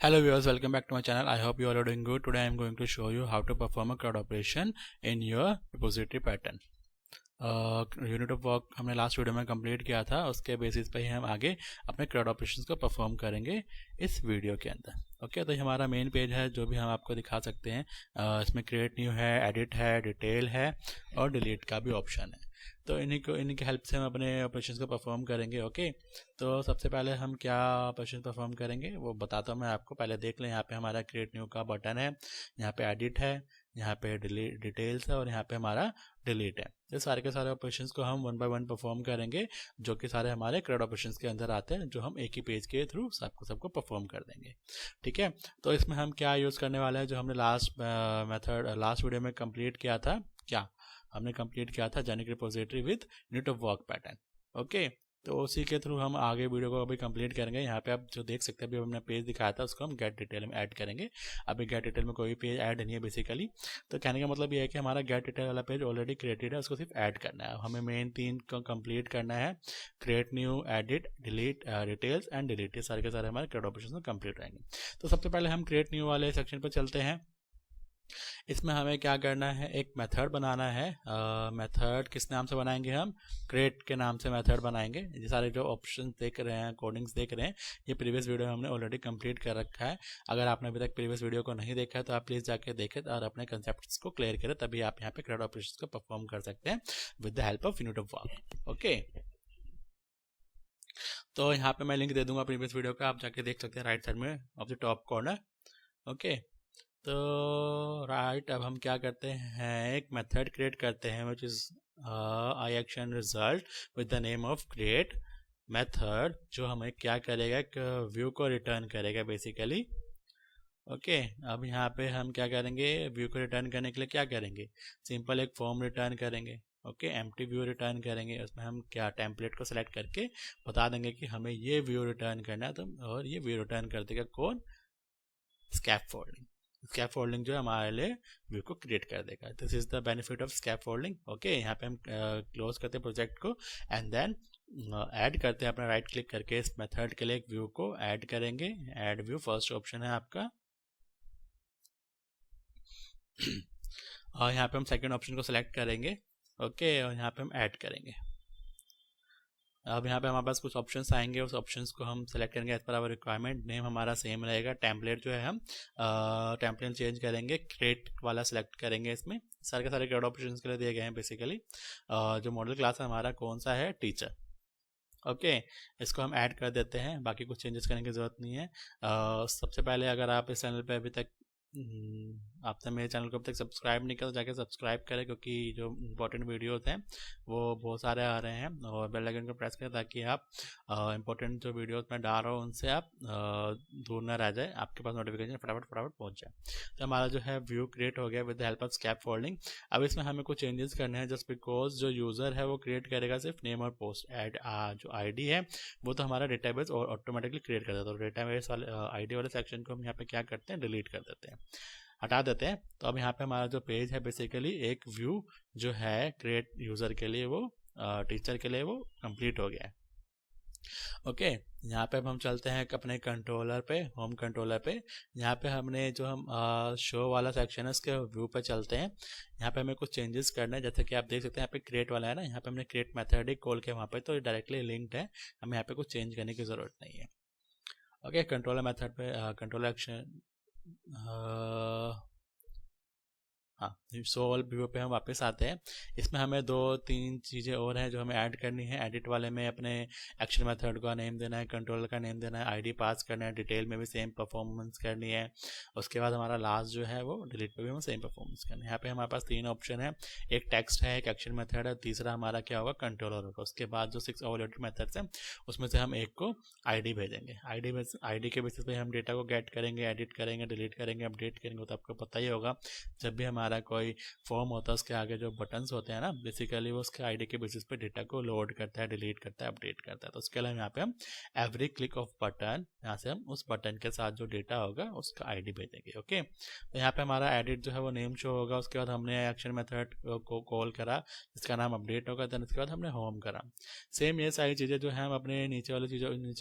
Hello viewers, welcome back to my channel. I hope you all are doing good. Today I am going to show you how to perform a CRUD operation in your repository pattern. Unit of work हमने last video में complete किया था, उसके basis पे ही हम आगे अपने CRUD operations को परफॉर्म करेंगे इस वीडियो के अंदर। ओके, तो हमारा मेन पेज है जो भी हम आपको दिखा सकते हैं। इसमें क्रिएट न्यू है, एडिट है, डिटेल है और डिलीट का भी ऑप्शन है। तो इन्हीं की हेल्प से हम अपने ऑपरेशंस को परफॉर्म करेंगे। ओके, तो सबसे पहले हम क्या ऑपरेशन परफॉर्म करेंगे वो बताता हूँ मैं आपको। पहले देख लें, यहाँ पे हमारा क्रिएट न्यू का बटन है, यहाँ पे एडिट है, यहाँ पे डिलीट डिटेल्स है और यहाँ पे हमारा डिलीट है। ये सारे के सारे ऑपरेशंस को हम वन बाय वन परफॉर्म करेंगे, जो कि सारे हमारे CRUD ऑपरेशंस के अंदर आते हैं, जो हम एक ही पेज के थ्रू सबको परफॉर्म कर देंगे। ठीक है, तो इसमें हम क्या यूज़ करने वाले हैं, जो हमने लास्ट वीडियो में कंप्लीट किया था। क्या हमने कंप्लीट किया था? Generic repository with unit of work pattern. Okay, तो उसी के थ्रू हम आगे वीडियो को अभी कंप्लीट करेंगे। यहाँ पे आप जो देख सकते हैं, अभी हमने पेज दिखाया था, उसको हम गेट डिटेल में ऐड करेंगे। अभी गेट डिटेल में कोई पेज ऐड नहीं है बेसिकली। तो कहने का मतलब ये है कि हमारा गेट डिटेल वाला पेज ऑलरेडी क्रिएटेड है, उसको सिर्फ ऐड करना है। हमें मेन 3 को कंप्लीट करना है: create new, edit, delete, details and delete. ये सारे के सारे हमारे CRUD ऑपरेशन कंप्लीट रहेंगे। तो सबसे पहले हम क्रिएट न्यू वाले सेक्शन पर चलते हैं। इसमें हमें क्या करना है, एक मेथड बनाना है। मेथड किस नाम से बनाएंगे? हम क्रिएट के नाम से मेथड बनाएंगे। ये सारे जो ऑप्शन देख रहे हैं, कोडिंग्स देख रहे हैं, ये प्रीवियस वीडियो में हमने ऑलरेडी कंप्लीट कर रखा है। अगर आपने अभी तक प्रीवियस वीडियो को नहीं देखा है तो आप प्लीज़ जाके देखें और अपने कंसेप्ट्स को क्लियर करें, तभी आप यहाँ पे CRUD ऑपरेशंस को परफॉर्म कर सकते हैं with the help of unit of work. Okay, तो यहाँ पे मैं लिंक दे दूंगा प्रीवियस वीडियो का, आप जाके देख सकते हैं राइट साइड में of the top corner. Okay, तो राइट, अब हम क्या करते हैं, एक मेथड क्रिएट करते हैं which is I action result with the name of create method, जो हमें क्या करेगा, एक व्यू को रिटर्न करेगा बेसिकली। ओके, अब यहाँ पे हम क्या करेंगे, व्यू को रिटर्न करने के लिए क्या करेंगे, सिंपल एक फॉर्म रिटर्न करेंगे। ओके, एम्प्टी व्यू रिटर्न करेंगे। उसमें हम क्या टेम्पलेट को सिलेक्ट करके बता देंगे कि हमें ये व्यू रिटर्न करना है, तो और ये व्यू रिटर्न कर देगा कौन? स्कैफोल्डिंग। स्कैफोल्डिंग जो है हमारे लिए व्यू को क्रिएट कर देगा। This is the benefit of scaffolding. Okay, यहाँ पे हम क्लोज करते हैं प्रोजेक्ट को एंड देन ऐड करते हैं अपना राइट क्लिक करके इस मेथड के लिए एक व्यू को ऐड करेंगे। ऐड व्यू फर्स्ट ऑप्शन है आपका और यहाँ पे हम सेकंड ऑप्शन को सिलेक्ट करेंगे। ओके, और यहाँ पे हम ऐड करेंगे। अब यहाँ पे हमारे पास कुछ ऑप्शंस आएंगे, उस ऑप्शंस को हम सेलेक्ट करेंगे as per our requirement. Name हमारा सेम रहेगा। टेम्पलेट जो है हम टेम्पलेट चेंज करेंगे, क्रिएट वाला सेलेक्ट करेंगे। इसमें सारे के सारे CRUD ऑपरेशंस के लिए दिए गए हैं बेसिकली। जो मॉडल क्लास है हमारा कौन सा है? टीचर। ओके, इसको हम ऐड कर देते हैं, बाकी कुछ चेंजेस करने की ज़रूरत नहीं है। सबसे पहले अगर आप इस चैनल पे अभी तक आपने मेरे चैनल को अब तक सब्सक्राइब नहीं किया तो जाके सब्सक्राइब करें, क्योंकि जो इंपॉर्टेंट वीडियोस हैं वो बहुत सारे आ रहे हैं। और बेल आइकन को प्रेस करें ताकि आप इंपॉर्टेंट जो वीडियोस मैं डाल रहा हूँ उनसे आप दूर ना रह जाए, आपके पास नोटिफिकेशन फटाफट पहुँच जाए। तो हमारा जो है व्यू क्रिएट हो गया with the help of scaffolding. अब इसमें हमें कुछ चेंजेस करने हैं, जस्ट बिकॉज जो यूज़र है वो क्रिएट करेगा सिर्फ नेम और पोस्ट। एड जो ID है वो तो हमारा डेटाबेस और ऑटोमेटिकली क्रिएट कर देता है। तो डेटाबेस वाले ID वाले सेक्शन को हम यहाँ पे क्या करते हैं, डिलीट कर देते हैं, हटा देते हैं। तो अब यहाँ पे हमारा जो पेज है बेसिकली एक व्यू जो है क्रिएट यूज़र के लिए, वो टीचर के लिए वो कंप्लीट हो गया है। ओके, यहाँ पे अब हम चलते हैं अपने कंट्रोलर पे, होम कंट्रोलर पे। यहाँ पे हमने जो हम शो वाला सेक्शन है उसके व्यू पे चलते हैं। यहाँ पे हमें कुछ चेंजेस करना है, जैसे कि आप देख सकते हैं यहाँ पे क्रिएट वाला है ना, यहाँ पे हमने क्रिएट मेथड ही कॉल किया वहाँ पे, तो डायरेक्टली लिंक्ड है, हमें यहाँ पे कुछ चेंज करने की ज़रूरत नहीं है। ओके, कंट्रोलर मेथड पे कंट्रोलर एक्शन हाँ, सोल व्यू पे हम वापस आते हैं। इसमें हमें 2-3 चीज़ें और हैं जो हमें ऐड करनी है। एडिट वाले में अपने एक्शन मेथड का नेम देना है, कंट्रोलर का नेम देना है, ID पास करना है, डिटेल में भी सेम परफॉर्मेंस करनी है। उसके बाद हमारा लास्ट जो है वो डिलीट पे भी हमें सेम परफॉर्मेंस करनी है। यहाँ पे हमारे पास 3 ऑप्शन है, एक टेक्स्ट है, एक एक्शन मेथड है, तीसरा हमारा क्या होगा, कंट्रोलर होगा। उसके बाद जो 6 ओवरलोडेड मेथड्स हैं उसमें से हम एक को ID भेजेंगे। ID के बेसिस पे हम डेटा को गेट करेंगे, एडिट करेंगे, डिलीट करेंगे, अपडेट करेंगे। तो आपको पता ही होगा, जब भी हमारा कोई फॉर्म होता है उसके आगे जो बटन्स होते हैं ना, बेसिकली वो उसके ID के बेसिस पे डेटा को लोड करता है, डिलीट करता है, अपडेट करता है। तो उसके लिए यहाँ पे हम एवरी क्लिक ऑफ बटन, यहाँ से हम उस बटन के साथ जो डेटा होगा उसका ID भेजेंगे। ओके, तो यहाँ पे हमारा एडिट जो है वो नेम शो होगा। उसके बाद हमने एक्शन मेथड को कॉल करा जिसका नाम अपडेट होगा, देन उसके बाद हमने होम करा। सेम ये सारी चीज़ें जो है हम अपने नीचे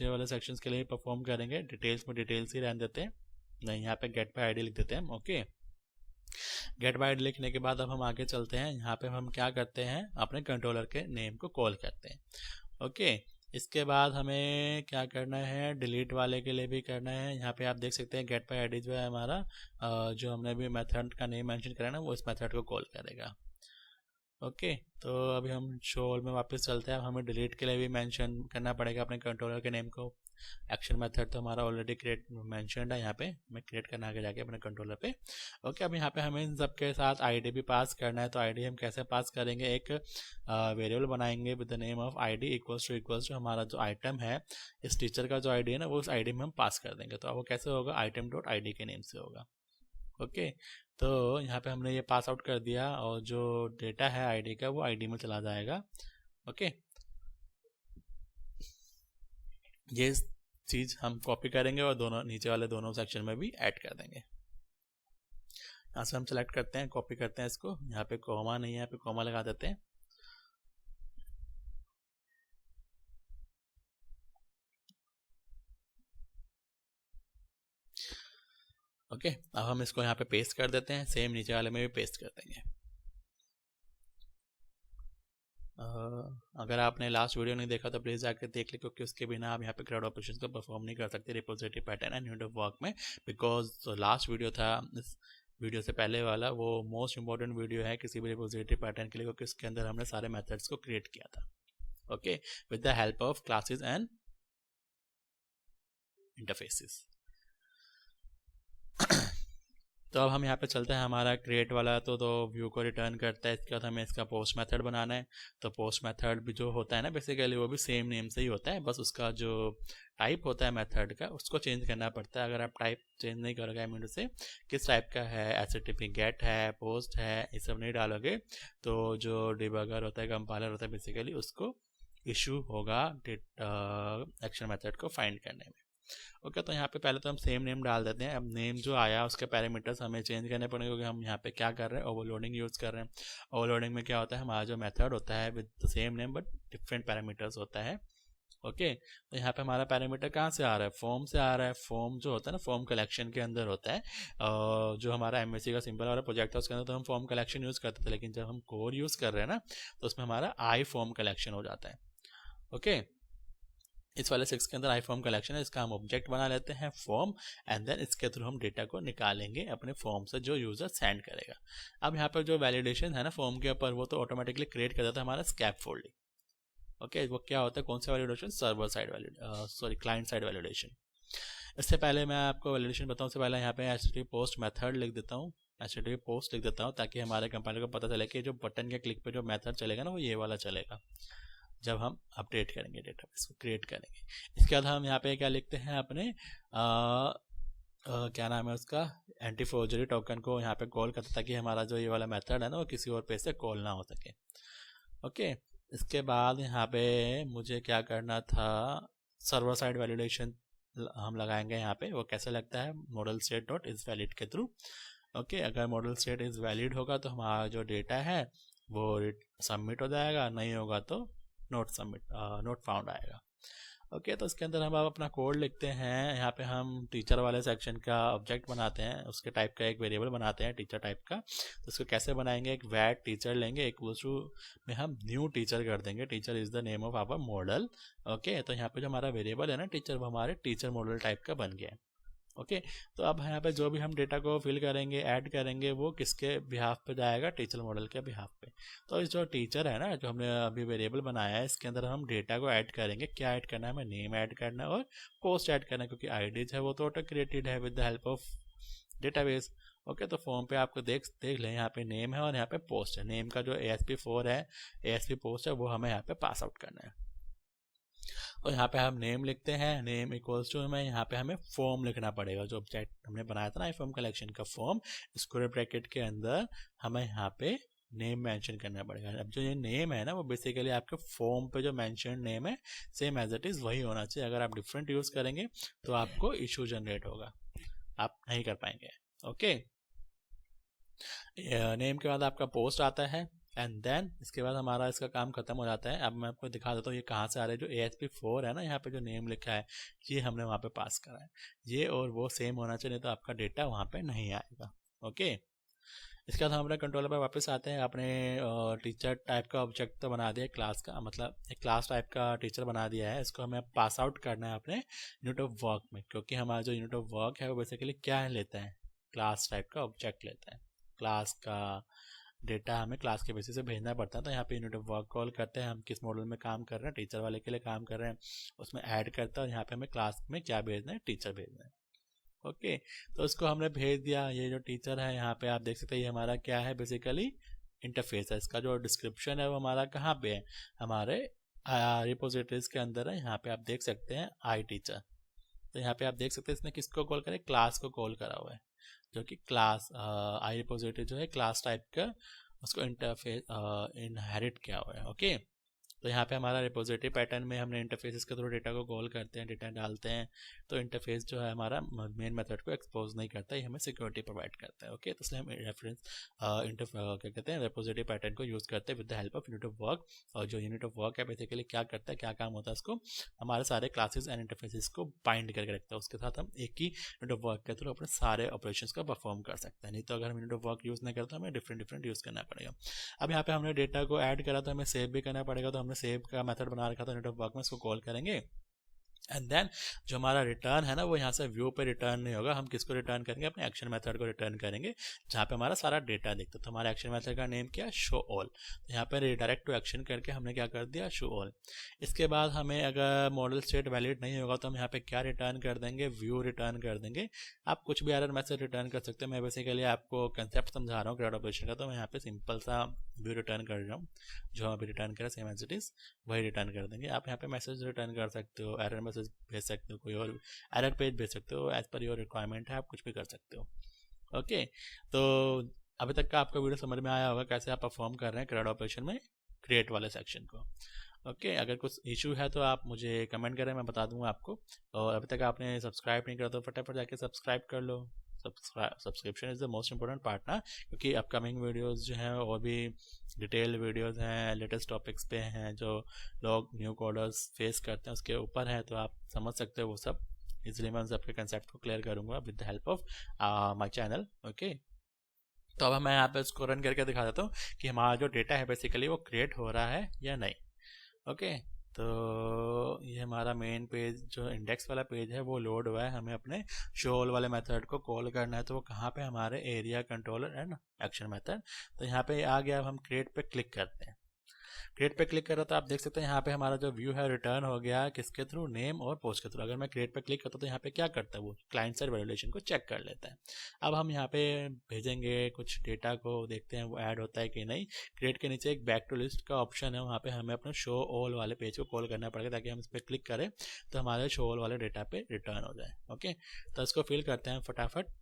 वाले सेक्शंस के लिए परफॉर्म करेंगे। डिटेल्स में डिटेल्स ही रहने देते हैं। नहीं, यहाँ पे गेट बाय आईडी लिख देते हैं हम। ओके, गेट बाय आईडी लिखने के बाद अब हम आगे चलते हैं। यहाँ पे हम क्या करते हैं, अपने कंट्रोलर के नेम को कॉल करते हैं। ओके, इसके बाद हमें क्या करना है, डिलीट वाले के लिए भी करना है। यहाँ पे आप देख सकते हैं गेट बाय आईडी जो है हमारा जो हमने अभी मेथड का नेम मेंशन करा ना, वो इस मेथड को कॉल करेगा। ओके, तो अभी हम शो ऑल में वापस चलते हैं। अब हमें डिलीट के लिए भी मेंशन करना पड़ेगा अपने कंट्रोलर के नेम को। एक्शन मेथड तो हमारा ऑलरेडी क्रिएट मेंशनड है, यहाँ पे हमें क्रिएट करना आगे जाके अपने कंट्रोलर पे। ओके, अब यहाँ पे हमें इन सब के साथ आईडी भी पास करना है। तो आईडी हम कैसे पास करेंगे, एक वेरिएबल बनाएंगे with the name of ID equals to हमारा जो आइटम है, इस टीचर का जो आईडी है ना, वो उस आईडी में हम पास कर देंगे। तो अब वो कैसे होगा, आइटम डॉट आईडी के नेम से होगा। ओके, तो यहाँ पे हमने ये पास आउट कर दिया और जो डेटा है आईडी का वो आईडी में चला जाएगा। ओके, ये चीज़ हम कॉपी करेंगे और दोनों नीचे वाले दोनों सेक्शन में भी ऐड कर देंगे। यहाँ से हम सेलेक्ट करते हैं, कॉपी करते हैं इसको। यहाँ पे कॉमा नहीं है, यहाँ पे कॉमा लगा देते हैं। ओके, अब हम इसको यहाँ पे पेस्ट कर देते हैं, सेम नीचे वाले में भी पेस्ट कर देंगे। अगर आपने लास्ट वीडियो नहीं देखा तो प्लीज़ जाकर देख ले, क्योंकि उसके बिना आप यहाँ पे क्राउड ऑपरेशंस को परफॉर्म नहीं कर सकते repository pattern and unit of work में। बिकॉज लास्ट वीडियो था, इस वीडियो से पहले वाला, वो मोस्ट इंपॉर्टेंट वीडियो है किसी भी रिपोजिटरी पैटर्न के लिए, क्योंकि उसके अंदर हमने सारे मेथड्स को क्रिएट किया था। Okay, with the help of classes and interfaces. तो अब हम यहाँ पे चलते हैं, हमारा क्रिएट वाला तो व्यू को रिटर्न करता है। इसके बाद हमें इसका पोस्ट मेथड बनाना है। तो पोस्ट मेथड भी जो होता है ना, बेसिकली वो भी सेम नेम से ही होता है, बस उसका जो टाइप होता है मेथड का उसको चेंज करना पड़ता है। अगर आप टाइप चेंज नहीं करोगे, आई मीन से किस टाइप का है, HTTP गेट है, पोस्ट है, ये सब नहीं डालोगे तो जो डिबगर होता है, कंपाइलर होता है, बेसिकली उसको इशू होगा एक्शन मेथड को फाइंड करने में। ओके, तो यहाँ पे पहले तो हम सेम नेम डाल देते हैं। अब नेम जो आया उसके पैरामीटर्स हमें चेंज करने पड़ेंगे, क्योंकि हम यहाँ पे क्या कर रहे हैं, ओवरलोडिंग यूज़ कर रहे हैं। ओवरलोडिंग में क्या होता है, हमारा जो मेथड होता है with the same name but different parameters होता है। ओके, तो यहाँ पे हमारा पैरामीटर कहाँ से आ रहा है, फॉर्म से आ रहा है। फॉर्म जो होता है ना, फॉर्म कलेक्शन के अंदर होता है। जो हमारा MSC का सिंपल वाला प्रोजेक्ट है उसके अंदर तो हम फॉर्म कलेक्शन यूज़ करते थे, लेकिन जब हम कोर यूज़ कर रहे हैं ना, तो उसमें हमारा आई फॉर्म कलेक्शन हो जाता है। ओके, इस वाले 6 के अंदर आई फॉर्म कलेक्शन है, इसका हम ऑब्जेक्ट बना लेते हैं फॉर्म, एंड देन इसके थ्रू हम डेटा को निकालेंगे अपने फॉर्म से जो यूज़र सेंड करेगा। अब यहाँ पर जो वैलिडेशन है ना फॉर्म के ऊपर, वो तो ऑटोमेटिकली क्रिएट कर देता है हमारा स्कैफोल्डिंग। ओके, वो क्या होता है, कौन सा validation, server side client side validation. इससे पहले मैं आपको वैलिडेशन बताऊँ, उससे पहले यहाँ पे HTTP पोस्ट मेथड लिख देता हूँ, HTTP पोस्ट लिख देता हूँ, ताकि हमारे कंपाइलर को पता चले कि जो बटन के क्लिक पे जो मेथड चलेगा ना, वो ये वाला चलेगा जब हम अपडेट करेंगे, डेटाबेस को क्रिएट करेंगे। इसके बाद हम यहाँ पे क्या लिखते हैं, अपने क्या नाम है उसका, एंटी फोर्जरी टोकन को यहाँ पे कॉल करता, ताकि हमारा जो ये वाला मेथड है ना, वो किसी और पे से कॉल ना हो सके। ओके, इसके बाद यहाँ पे मुझे क्या करना था, सर्वर साइड वैलिडेशन हम लगाएंगे यहाँ पे। वो कैसे लगता है, model state dot is valid के थ्रू। ओके, अगर मॉडल स्टेट इज वैलिड होगा तो हमारा जो डेटा है वो सबमिट हो जाएगा, नहीं होगा तो नोट सबमिट नोट फाउंड आएगा। ओके, तो इसके अंदर हम अब अपना कोड लिखते हैं। यहाँ पे हम टीचर वाले सेक्शन का ऑब्जेक्ट बनाते हैं, उसके टाइप का एक वेरिएबल बनाते हैं टीचर टाइप का। तो इसको कैसे बनाएंगे, एक वैट टीचर लेंगे, इक्वल्स टू में हम न्यू टीचर कर देंगे। Teacher is the name of our model. Okay, तो यहाँ पे जो हमारा वेरिएबल है ना टीचर, वो हमारे टीचर मॉडल टाइप का बन गया है। ओके, तो अब यहाँ पे जो भी हम डेटा को फिल करेंगे, ऐड करेंगे, वो किसके बिहाफ पे जाएगा, टीचर मॉडल के बिहाफ पे। तो इस जो टीचर है ना, जो हमने अभी वेरिएबल बनाया है, इसके अंदर हम डेटा को ऐड करेंगे। क्या ऐड करना है, हमें नेम ऐड करना है और पोस्ट ऐड करना है, क्योंकि आईडीज है वो तो ऑटो क्रिएटेड है with the help of database. Okay, तो फॉर्म पे आपको देख लें, यहाँ पे नेम है और यहाँ पे पोस्ट है। नेम का जो ASP4 है, ASP पोस्ट है, वो हमें यहाँ पे पास आउट करना है। और यहाँ पे हम नेम लिखते हैं, नेम इक्वल्स टू में यहाँ पे हमें फॉर्म लिखना पड़ेगा, जो ऑब्जेक्ट हमने बनाया था ना फॉर्म कलेक्शन का फॉर्म, स्क्वायर ब्रैकेट के अंदर हमें यहाँ पे नेम मेंशन करना पड़ेगा। अब जो ये नेम है ना, वो बेसिकली आपके फॉर्म पे जो मेंशन नेम है, सेम एज इट इज़ वही होना चाहिए। अगर आप डिफरेंट यूज़ करेंगे तो आपको इशू जनरेट होगा, आप नहीं कर पाएंगे। ओके, नेम के बाद आपका पोस्ट आता है। एंड देन इसके बाद हमारा इसका काम खत्म हो जाता है। अब मैं आपको दिखा देता हूँ ये कहाँ से आ रहा है। जो ASP4 है ना, यहाँ पे जो नेम लिखा है ये हमने वहाँ पे पास करा है। ये और वो सेम होना चाहिए, तो आपका डेटा वहाँ पे नहीं आएगा। ओके, इसके बाद हम अपने कंट्रोलर पर वापस आते हैं। अपने टीचर टाइप का ऑब्जेक्ट तो बना दिया क्लास का, मतलब एक क्लास टाइप का टीचर बना दिया है। इसको हमें पास आउट करना है अपने यूनिट ऑफ वर्क में, क्योंकि हमारा जो यूनिट ऑफ वर्क है वो बेसिकली क्या है लेता है, क्लास टाइप का ऑब्जेक्ट लेता है। क्लास का डेटा हमें क्लास के बेसिस से भेजना पड़ता है। तो यहाँ पे यूनिट ऑफ वर्क कॉल करते हैं, हम किस मॉडल में काम कर रहे हैं, टीचर वाले के लिए काम कर रहे हैं, उसमें ऐड करता है और यहाँ पे हमें क्लास में क्या भेजना है, टीचर भेजना है। ओके, तो उसको हमने भेज दिया। ये जो टीचर है यहाँ पे आप देख सकते हैं, ये हमारा क्या है, बेसिकली इंटरफेस है। इसका जो डिस्क्रिप्शन है वो हमारा कहाँ पे है, हमारे रिपोजिटरीज के अंदर है। यहाँ पे आप देख सकते हैं आई टीचर। तो यहाँ पे आप देख सकते हैं इसने किसको कॉल करा है, क्लास को कॉल करा हुआ है, जो कि क्लास आई रिपोजिटरी जो है क्लास टाइप का, उसको इंटरफेस इनहेरिट किया हुआ है। ओके, तो यहाँ पे हमारा रिपोजिटरी पैटर्न में हमने इंटरफेसेस के थ्रू डेटा को कॉल करते हैं, डेटा डालते हैं। तो इंटरफेस जो है हमारा मेन मेथड को एक्सपोज नहीं करता, ये हमें सिक्योरिटी प्रोवाइड करता है। ओके, तो इसलिए हम रेफरेंस क्या कहते हैं, रिपोजिटरी पैटर्न को यूज़ करते हैं with the help of unit of work. और जो यूनिट ऑफ वर्क है बेसिकली क्या करता है, क्या काम होता है, उसको हमारे सारे क्लासेस एंड इंटरफेसेस को बाइंड करके रखता है। उसके साथ हम एक ही यूनिट ऑफ वर्क के थ्रू अपने सारे ऑपरेशंस को परफॉर्म कर सकते हैं। नहीं तो अगर हम यूनिट ऑफ वर्क यूज़ नहीं करते तो हमें डिफरेंट यूज़ करना पड़ेगा। अब यहाँ पे हमने डेटा को ऐड करा तो हमें सेव भी करना पड़ेगा। तो हमने सेव का मेथड बना रखा था यूनिट ऑफ वर्क में, इसको कॉल करेंगे। एंड देन जो हमारा रिटर्न है ना, वो यहाँ से व्यू पे रिटर्न नहीं होगा। हम किसको रिटर्न करेंगे, अपने एक्शन मेथड को रिटर्न करेंगे, जहाँ पे हमारा सारा डेटा दिखता है। तो हमारे एक्शन मेथड का नेम क्या है, शो ऑल। तो यहाँ पे रिडायरेक्ट टू एक्शन करके हमने क्या कर दिया, शो ऑल। इसके बाद हमें अगर मॉडल स्टेट वैलिड नहीं होगा तो हम यहाँ पे क्या रिटर्न कर देंगे, व्यू रिटर्न कर देंगे। आप कुछ भी एरर मैसेज रिटर्न कर सकते हैं। मैं बेसिकली आपको कंसेप्ट समझा रहा हूँ क्राउड ऑपरेशन का, तो मैं यहाँ पे सिंपल सा व्यू रिटर्न कर रहा हूँ। जो हम अभी रिटर्न करें सेम एज इट इज वही रिटर्न कर देंगे। आप यहाँ पे मैसेज रिटर्न कर सकते हो, एरर मैसेज भेज सकते हो, कोई और एरर पेज भेज सकते हो, एज पर योर रिक्वायरमेंट है, आप कुछ भी कर सकते हो। ओके, तो अभी तक का आपका वीडियो समझ में आया होगा कैसे आप परफॉर्म कर रहे हैं क्राउड ऑपरेशन में क्रिएट वाले सेक्शन को। ओके, अगर कुछ इशू है तो आप मुझे कमेंट करें, मैं बता दूंगा आपको। और अभी तक आपने सब्सक्राइब नहीं करा तो फटाफट जाके सब्सक्राइब कर लो। Subscription is the most important part ना, क्योंकि अपकमिंग वीडियोस जो हैं और भी डिटेल वीडियोस हैं, लेटेस्ट टॉपिक्स पे हैं जो लोग न्यू कोडर्स फेस करते हैं उसके ऊपर है, तो आप समझ सकते हो वो सब। इसलिए मैं उन सबके कंसेप्ट को क्लियर करूंगा with the help of my channel. Okay, तो अब मैं यहाँ पे इसको रन करके दिखा देता हूँ कि हमारा जो डेटा है बेसिकली वो क्रिएट हो रहा है या नहीं। ओके, तो ये हमारा मेन पेज जो इंडेक्स वाला पेज है वो लोड हुआ है। हमें अपने शो ऑल वाले मेथड को कॉल करना है, तो वो कहाँ पे, हमारे area controller and action method. तो यहाँ पे आ गया, अब हम क्रिएट पे क्लिक करते हैं। क्रिएट पे क्लिक करा तो आप देख सकते हैं यहाँ पे हमारा जो व्यू है रिटर्न हो गया, किसके थ्रू, नेम और पोस्ट के थ्रू। अगर मैं क्रिएट पे क्लिक करता हूँ तो यहाँ पे क्या करता है, वो क्लाइंट साइड वैलिडेशन को चेक कर लेता है। अब हम यहाँ पे भेजेंगे कुछ डेटा को, देखते हैं वो ऐड होता है कि नहीं। क्रिएट के नीचे एक बैक टू लिस्ट का ऑप्शन है, वहाँ पे हमें अपने शो ऑल वाले पेज को कॉल करना पड़ेगा, ताकि हम इस पर क्लिक करें तो हमारे शो ऑल वाले डेटा पे रिटर्न हो जाए। ओके, तो इसको फिल करते हैं फटाफट।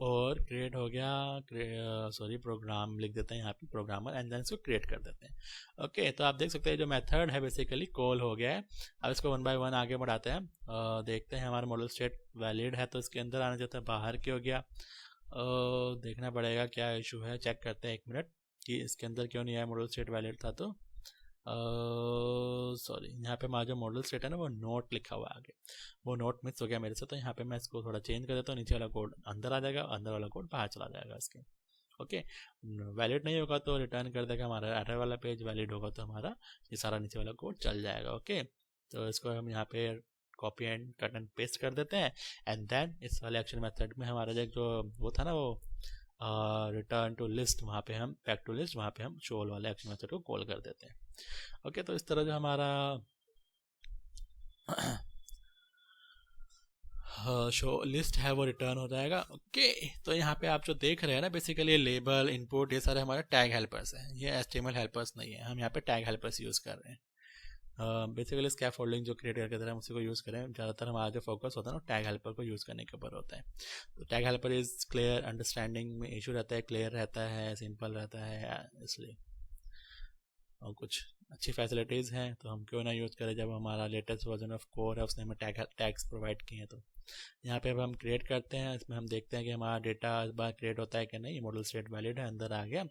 और क्रिएट हो गया, सॉरी प्रोग्राम लिख देते हैं यहाँ पे, प्रोग्रामर, एंड देन इसको क्रिएट कर देते हैं। ओके, तो आप देख सकते हैं जो मेथड है बेसिकली कॉल हो गया है। अब इसको 1 बाय 1 आगे बढ़ाते हैं। देखते हैं हमारा मॉडल स्टेट वैलिड है तो इसके अंदर आना चाहता है, बाहर क्यों गया, देखना पड़ेगा क्या इशू है, चेक करते हैं 1 मिनट कि इसके अंदर क्यों नहीं आया। मॉडल स्टेट वैलिड था तो सॉरी, यहाँ पे हमारा जो मॉडल स्टेट है ना वो नोट लिखा हुआ है आगे, वो नोट मिस हो गया मेरे से। तो यहाँ पे मैं इसको थोड़ा चेंज कर देता हूँ, नीचे वाला कोड अंदर आ जाएगा, अंदर वाला कोड बाहर चला जाएगा इसके। ओके, वैलिड नहीं होगा तो रिटर्न कर देगा हमारा एरर वाला पेज, वैलिड होगा तो हमारा ये सारा नीचे वाला कोड चल जाएगा। ओके, तो इसको हम यहाँ पे copy and cut and paste कर देते हैं। एंड देन इस वाले एक्शन मेथड में हमारा जो वो था ना, वो रिटर्न टू लिस्ट, वहाँ पे हम बैक टू लिस्ट, वहाँ पे हम शो ऑल वाले एक्शन मेथड को कॉल कर देते हैं। ओके, तो इस तरह जो हमारा शो लिस्ट है वो रिटर्न हो जाएगा। ओके, तो यहाँ पे आप जो देख रहे हैं ना, बेसिकली लेबल, इनपुट, ये सारे हमारे टैग हेल्पर्स हैं, ये HTML हेल्पर्स नहीं है। हम यहाँ पे टैग हेल्पर्स यूज़ कर रहे हैं। बेसिकली स्कैफोल्डिंग जो क्रिएट करके हम उसी को यूज़ करें। ज़्यादातर हमारा जो फोकस होता है ना टैग हेल्पर को यूज़ करने के ऊपर होता है। तो tag helper is clear, understanding में इशू रहता है, क्लियर रहता है, सिंपल रहता है, इसलिए और कुछ अच्छी फैसिलिटीज़ हैं तो हम क्यों ना यूज़ करें। जब हमारा लेटेस्ट वर्जन ऑफ कोर है उसने हमें टैग्स प्रोवाइड किए हैं। तो यहाँ पे अब हम क्रिएट करते हैं, इसमें हम देखते हैं कि हमारा डेटा इस बार क्रिएट होता है कि नहीं। मॉडल स्टेट वैलिड है, अंदर आ गया।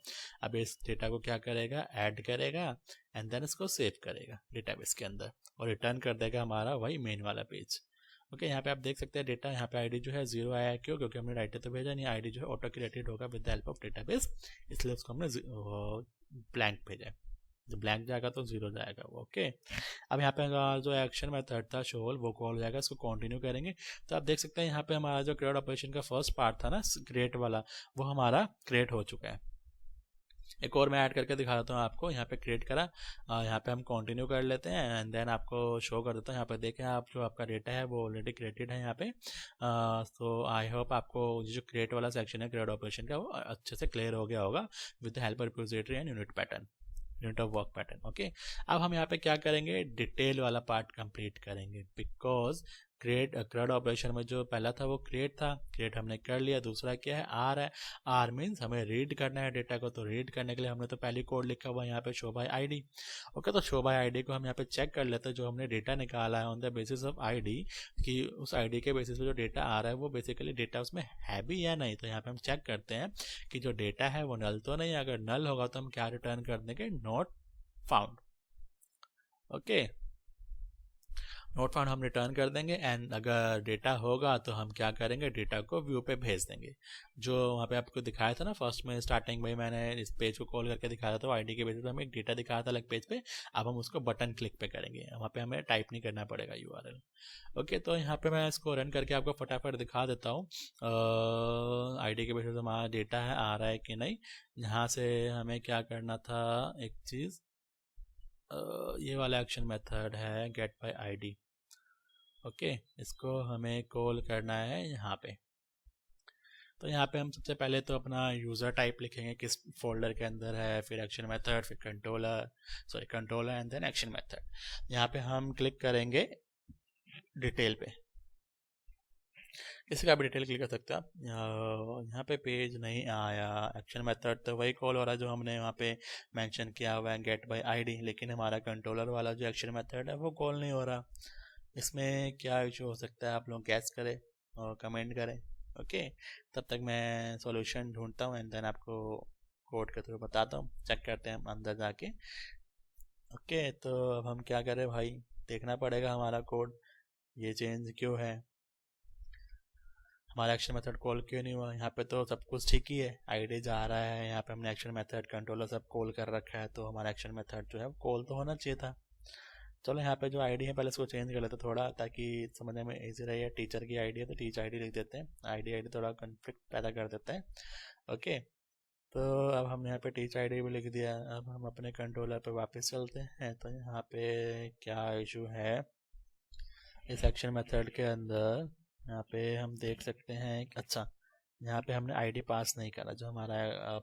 अब इस डेटा को क्या करेगा, ऐड करेगा एंड देन इसको सेव करेगा डेटाबेस के अंदर और रिटर्न कर देगा हमारा वही मेन वाला पेज। ओके, यहाँ पे आप देख सकते हैं डेटा, यहाँ पे आईडी जो है 0 आया है। क्यों? क्योंकि हमने राइटर तो भेजा नहीं, आईडी जो है ऑटो क्रिएटेड होगा with the help of database, इसलिए उसको हमने ब्लैंक भेजा है। जब ब्लैंक जाएगा तो 0 जाएगा वो। ओके, अब यहाँ पे जो एक्शन मेथड था शो होल वो कॉल हो जाएगा, इसको कंटिन्यू करेंगे। तो आप देख सकते हैं यहाँ पे हमारा जो क्रिएट ऑपरेशन का फर्स्ट पार्ट था ना क्रिएट वाला, वो हमारा क्रिएट हो चुका है। एक और मैं ऐड करके दिखा देता हूँ आपको। यहाँ पे क्रिएट करा, यहाँ पे हम कंटिन्यू कर लेते हैं एंड देन आपको शो कर देता हूँ। यहाँ पे देखें आप, जो आपका डेटा है वो ऑलरेडी क्रिएटेड है यहाँ पे। तो आई होप आपको जो क्रिएट वाला सेक्शन है क्रिएट ऑपरेशन का वो अच्छे से क्लियर हो गया होगा with the help of repository and unit pattern, unit of work pattern. Okay, अब हम यहाँ पे क्या करेंगे, डिटेल वाला पार्ट कंप्लीट करेंगे। बिकॉज क्रिएट ऑपरेशन में जो पहला था वो क्रिएट था, क्रिएट हमने कर लिया। दूसरा क्या है, आर है। आर मीन्स हमें रीड करना है डेटा को, तो रीड करने के लिए हमने तो पहली कोड लिखा हुआ है यहाँ पे शो बाय आईडी। ओके, तो शो बाय आईडी को हम यहाँ पे चेक कर लेते हैं। जो हमने डेटा निकाला है on the basis of ID, कि उस आईडी के बेसिस पे जो डेटा आ रहा है वो बेसिकली डेटा उसमें है भी या नहीं। तो यहाँ पे हम चेक करते हैं कि जो डेटा है वो नल तो नहीं है। अगर नल होगा तो हम क्या रिटर्न कर देंगे, not found. Okay, not found हम रिटर्न कर देंगे एंड अगर डेटा होगा तो हम क्या करेंगे, डेटा को व्यू पे भेज देंगे। जो वहाँ पे आपको दिखाया था ना फर्स्ट में स्टार्टिंग में, मैंने इस पेज को कॉल करके दिखाया था तो आईडी के बेसिस पे हमें एक डेटा दिखाया था अलग पेज पे। अब हम उसको बटन क्लिक पे करेंगे, वहाँ पे हमें टाइप नहीं करना पड़ेगा यूआरएल। ओके, तो यहाँ पे मैं इसको रन करके आपको फटाफट दिखा देता हूँ आईडी के बेसिस पे हमारा डेटा है आ रहा है कि नहीं। यहाँ से हमें क्या करना था, एक चीज़, ये वाला एक्शन मेथड है गेट बाय आईडी। ओके, इसको हमें कॉल करना है यहाँ पे। तो यहाँ पे हम सबसे पहले तो अपना यूज़र टाइप लिखेंगे किस फोल्डर के अंदर है, फिर एक्शन मेथड, फिर controller and then action method. यहाँ पे हम क्लिक करेंगे डिटेल पे, किसी का भी डिटेल क्लिक कर सकते हैं आप। यहाँ पे पेज नहीं आया, एक्शन मेथड तो वही कॉल हो रहा है जो हमने वहाँ पे मेंशन किया हुआ है गेट बाय आईडी, लेकिन हमारा कंट्रोलर वाला जो एक्शन मेथड है वो कॉल नहीं हो रहा। इसमें क्या इशू हो सकता है, आप लोग गैस करें और कमेंट करें। ओके, तब तक मैं सॉल्यूशन ढूंढता हूँ एंड देन आपको कोड के थ्रू बताता हूँ। चेक करते हैं हम अंदर जाके। ओके, तो अब हम क्या करें भाई, देखना पड़ेगा हमारा कोड ये चेंज क्यों है, हमारा एक्शन मेथड कॉल क्यों नहीं हुआ। यहाँ पे तो सब कुछ ठीक ही है, आईडी जा रहा है, यहाँ पे हमने एक्शन मेथड कंट्रोलर सब कॉल कर रखा है, तो हमारा एक्शन मेथड जो है कॉल तो होना चाहिए था। चलो यहाँ पे जो आईडी है पहले इसको चेंज कर लेते हैं थोड़ा, ताकि समझने में इजी रहे। टीचर की आईडी है तो टीचर आईडी लिख देते हैं, आईडी थोड़ा कन्फ्लिक्ट पैदा कर देता है। ओके, तो अब हमने यहाँ पे टीचर आईडी भी लिख दिया। अब हम अपने कंट्रोलर पे वापस चलते हैं। तो यहाँ पे क्या इशू है इस एक्शन मेथड के अंदर, यहाँ पे हम देख सकते हैं कि अच्छा, यहाँ पे हमने आईडी पास नहीं करा। जो हमारा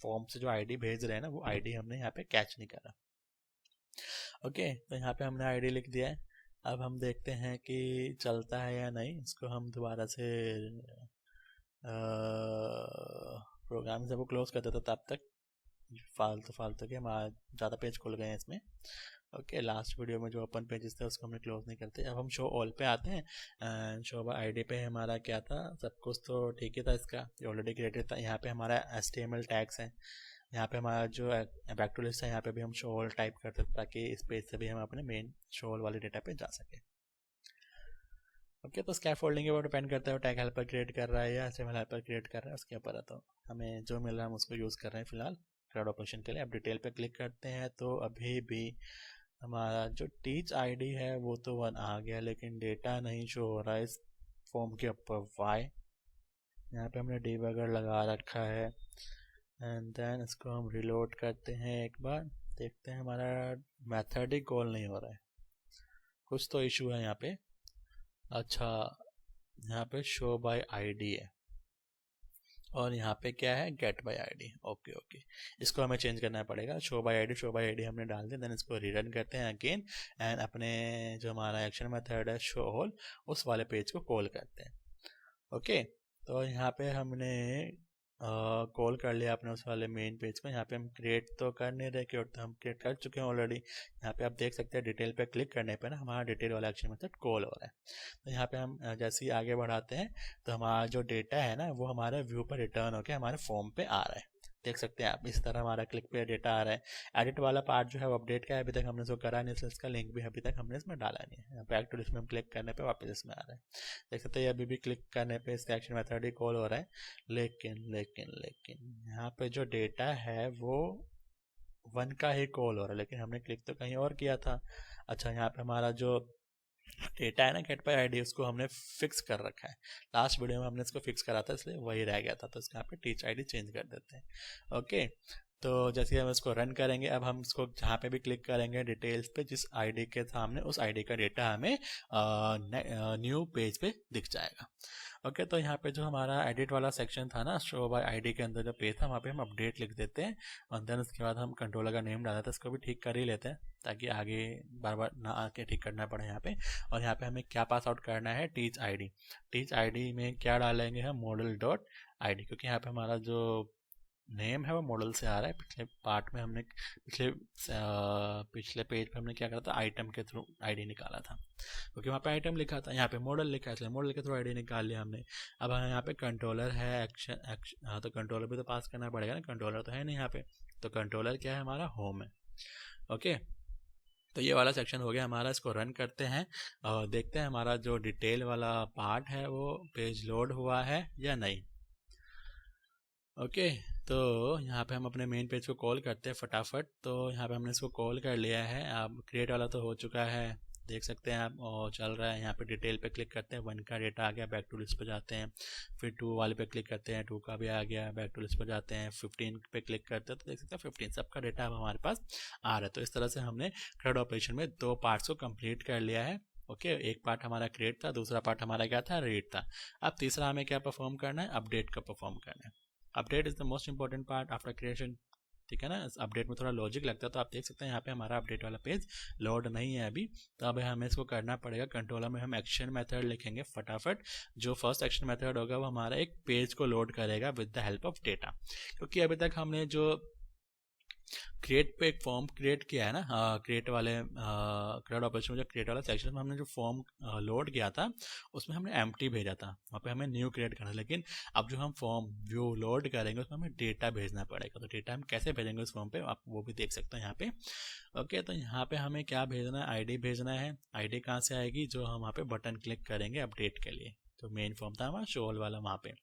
फॉर्म से जो आईडी भेज रहे हैं ना, वो आईडी हमने यहाँ पे कैच नहीं करा। ओके, तो यहाँ पे हमने आईडी लिख दिया है। अब हम देखते हैं कि चलता है या नहीं। इसको हम दोबारा से प्रोग्राम से वो क्लोज कर देते, तब तक फालतू के हमारा ज़्यादा पेज खुल गए हैं इसमें। ओके, लास्ट वीडियो में जो ओपन पेजेस थे उसको हमने क्लोज नहीं करते। अब हम शो ऑल पे आते हैं। शो बाय आईडी पे हमारा क्या था, सब कुछ तो ठीक ही था, इसका ऑलरेडी क्रिएटेड था। यहाँ पे हमारा HTML टैग्स है, यहाँ पे हमारा जो बैक टू लिस्ट है यहाँ पे भी हम शो ऑल टाइप करते हैं ताकि इस पेज से भी हम अपने मेन शो ऑल वाले डेटा पे जा सके। ओके, तो स्कैफोल्डिंग के ऊपर डिपेंड करता है टैग हेल्पर क्रिएट कर रहा है या HTML हेल्पर क्रिएट कर रहा है, उसके ऊपर है। तो हमें जो मिल रहा है हम उसको यूज़ कर रहे हैं फिलहाल क्राउड ऑपरेशन के लिए। अब डिटेल पे क्लिक करते हैं तो अभी भी हमारा जो टीच आईडी है वो तो 1 आ गया, लेकिन डेटा नहीं शो हो रहा है इस फॉर्म के ऊपर। वाई, यहाँ पे हमने डिबगर लगा रखा है एंड देन इसको हम रिलोड करते हैं एक बार, देखते हैं हमारा मेथड ही कॉल नहीं हो रहा है, कुछ तो इशू है यहाँ पे। अच्छा, यहाँ पे शो बाय आईडी है और यहाँ पे क्या है, गेट बाय आईडी। ओके, इसको हमें चेंज करना पड़ेगा। शो बाय आईडी हमने डाल दिया, देन इसको रिटर्न करते हैं अगेन एंड अपने जो हमारा एक्शन मेथड है शो होल, उस वाले पेज को कॉल करते हैं। ओके, तो यहाँ पे हमने कॉल कर लिया आपने उस वाले मेन पेज को। यहाँ पे हम क्रिएट तो कर नहीं रहे, क्यों तो हम क्रिएट कर चुके हैं ऑलरेडी। यहाँ पे आप देख सकते हैं डिटेल पे क्लिक करने पे ना हमारा डिटेल वाला एक्शन मेथड कॉल हो रहा है। तो यहाँ पे हम जैसे ही आगे बढ़ाते हैं तो हमारा जो डेटा है ना वो हमारे व्यू पर रिटर्न होकर हमारे फॉर्म पे आ रहा है। देख सकते हैं आप, इस तरह हमारा क्लिक पे डेटा आ रहा है। एडिट वाला पार्ट जो है वो अपडेट का है, अभी तक हमने इसको करा नहीं, इसलिए इसका लिंक भी अभी तक हमने इसमें डाला नहीं है। बैक टू इसमें क्लिक करने पे वापस इसमें आ रहा है। देख सकते हैं अभी भी क्लिक करने पे इसका एक्शन मेथड ही कॉल हो रहा है। लेकिन लेकिन लेकिन यहाँ पे जो डेटा है वो 1 का ही कॉल हो रहा है, लेकिन हमने क्लिक तो कहीं और किया था। अच्छा, यहाँ पे हमारा जो डेटा है ना गेट बाय आईडी, उसको हमने फिक्स कर रखा है। लास्ट वीडियो में हमने इसको फिक्स करा था, इसलिए वही रह गया था। तो इसका यहाँ पे टीच आईडी चेंज कर देते हैं। ओके, तो जैसे ही हम इसको रन करेंगे, अब हम इसको जहाँ पे भी क्लिक करेंगे डिटेल्स पे, जिस आईडी के सामने उस आईडी का डेटा हमें न्यू पेज पे दिख जाएगा। ओके, तो यहाँ पे जो हमारा एडिट वाला सेक्शन था ना, शो बाय आईडी के अंदर जो पेज था, वहाँ पे हम अपडेट लिख देते हैं और देन उसके बाद हम कंट्रोलर का नेम डाला था, इसको भी ठीक कर ही लेते हैं ताकि आगे बार बार ना आके ठीक करना पड़े यहाँ पे। और यहाँ पे हमें क्या पास आउट करना है, टीच आईडी। टीच आईडी में क्या डालेंगे हम, मॉडल डॉट आईडी, क्योंकि यहाँ पे हमारा जो नेम है वो मॉडल से आ रहा है। पिछले पार्ट में हमने पिछले पेज पे हमने क्या करा था, आइटम के थ्रू आईडी निकाला था, क्योंकि वहाँ पे आइटम लिखा था, यहाँ पे मॉडल लिखा है, इसलिए मॉडल के थ्रू आईडी निकाल लिया हमने। अब यहाँ पे कंट्रोलर है, एक्शन, हाँ तो कंट्रोलर भी तो पास करना पड़ेगा ना, कंट्रोलर तो है नहीं यहाँ पे। तो कंट्रोलर क्या है, हमारा होम है। ओके, तो ये वाला सेक्शन हो गया हमारा। इसको रन करते हैं और देखते हैं हमारा जो डिटेल वाला पार्ट है वो पेज लोड हुआ है या नहीं। ओके, तो यहाँ पे हम अपने मेन पेज को कॉल करते हैं फटाफट। तो यहाँ पे हमने इसको कॉल कर लिया है। अब क्रिएट वाला तो हो चुका है, देख सकते हैं आप, और चल रहा है। यहाँ पे डिटेल पे क्लिक करते हैं, 1 का डेटा आ गया, बैक टू लिस्ट पे जाते हैं। फिर 2 वाले पे क्लिक करते हैं, 2 का भी आ गया, बैक टू लिस्ट पे जाते हैं। 15 पे क्लिक करते हैं तो देख सकते हैं 15 सबका डेटा अब हमारे पास आ रहा है। तो इस तरह से हमने क्रेड ऑपरेशन में 2 पार्ट्स को कंप्लीट कर लिया है। ओके, एक पार्ट हमारा क्रिएट था, दूसरा पार्ट हमारा क्या था, रीड था। अब तीसरा हमें क्या परफॉर्म करना है, अपडेट का परफॉर्म करना है। Update is the most important part after creation, ठीक है ना। अपडेट में थोड़ा लॉजिक लगता है, तो आप देख सकते हैं यहाँ पे हमारा अपडेट वाला पेज लोड नहीं है अभी। तो अब हमें इसको करना पड़ेगा। कंट्रोलर में हम एक्शन मेथड लिखेंगे फटाफट। जो फर्स्ट एक्शन मेथड होगा वो हमारा एक पेज को लोड करेगा with the help of data, क्योंकि अभी तक हमने जो क्रिएट पे एक फॉर्म क्रिएट किया है ना, क्रिएट वाले क्रेड ऑपरेशन में जो क्रिएट वाला सेक्शन में हमने जो फॉर्म लोड किया था उसमें हमने एम्प्टी भेजा था, वहाँ पे हमें न्यू क्रिएट करना। लेकिन अब जो हम फॉर्म व्यू लोड करेंगे उसमें हमें डेटा भेजना पड़ेगा। तो डेटा हम कैसे भेजेंगे उस फॉर्म पे, आप वो भी देख सकते हैं यहाँ पे। ओके, तो यहाँ पे हमें क्या भेजना है, आईडी भेजना है। आईडी कहाँ से आएगी, जो हम वहाँ पे बटन क्लिक करेंगे अपडेट के लिए। तो मेन फॉर्म था हमारा शोल वाला वहाँ पे।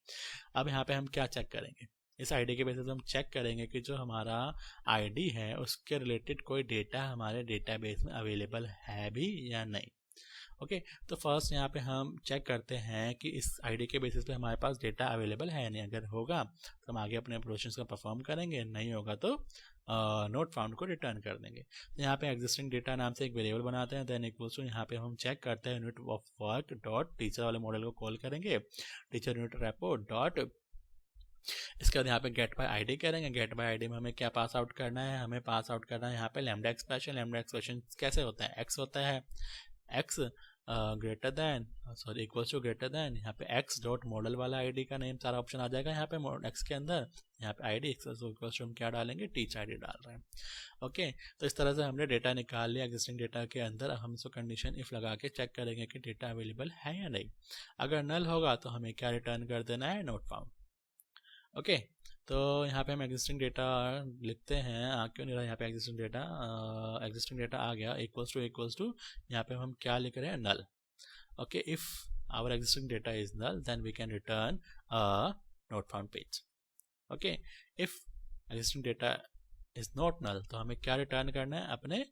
अब यहाँ पे हम क्या चेक करेंगे, इस आईडी के बेसिस हम चेक करेंगे कि जो हमारा आईडी है उसके रिलेटेड कोई डेटा हमारे डेटाबेस में अवेलेबल है भी या नहीं। ओके, तो फर्स्ट यहाँ पे हम चेक करते हैं कि इस आईडी के बेसिस पे हमारे पास डेटा अवेलेबल है नहीं। अगर होगा तो हम आगे अपने ऑपरेशंस का परफॉर्म करेंगे, नहीं होगा तो नोट फाउंड को रिटर्न कर देंगे। तो यहाँ पे एग्जिस्टिंग डेटा नाम से एक वेरिएबल बनाते हैं, देन इक्वल्स टू यहाँ पे हम चेक करते हैं unit of work dot teacher वाले मॉडल को कॉल करेंगे, टीचर यूनिट रेपो डॉट। इसके बाद यहाँ पे गेट बाय आईडी करेंगे। गेट बाय आईडी में हमें क्या पास आउट करना है, हमें पास आउट करना है यहाँ पे लैम्डा एक्सप्रेशन। लैम्डा एक्सप्रेशन कैसे होता है, एक्स होता है, X greater than sorry equals to greater than, यहाँ पे एक्स डॉट मॉडल वाला आईडी का नेम सारा ऑप्शन आ जाएगा यहाँ पे एक्स के अंदर। यहाँ पे आईडी इक्वल्स टू हम क्या डालेंगे, टीच आईडी डाल रहे हैं। ओके, तो इस तरह से हमने डेटा निकाल लिया एग्जिस्टिंग डेटा के अंदर। हम इसको कंडीशन इफ लगा के चेक करेंगे कि डेटा अवेलेबल है या नहीं। अगर नल होगा तो हमें क्या रिटर्न कर देना है, नोट फाउंड। ओके, तो यहाँ पे हम एग्जिस्टिंग डेटा लिखते हैं, क्यों नहीं रहा यहाँ पे एग्जिस्टिंग डेटा आ गया, इक्वल्स टू यहाँ पे हम क्या लिख रहे हैं, null. Okay, if our existing data is null then we can return not found page. Okay, if existing data is not null तो हमें क्या रिटर्न करना है, अपने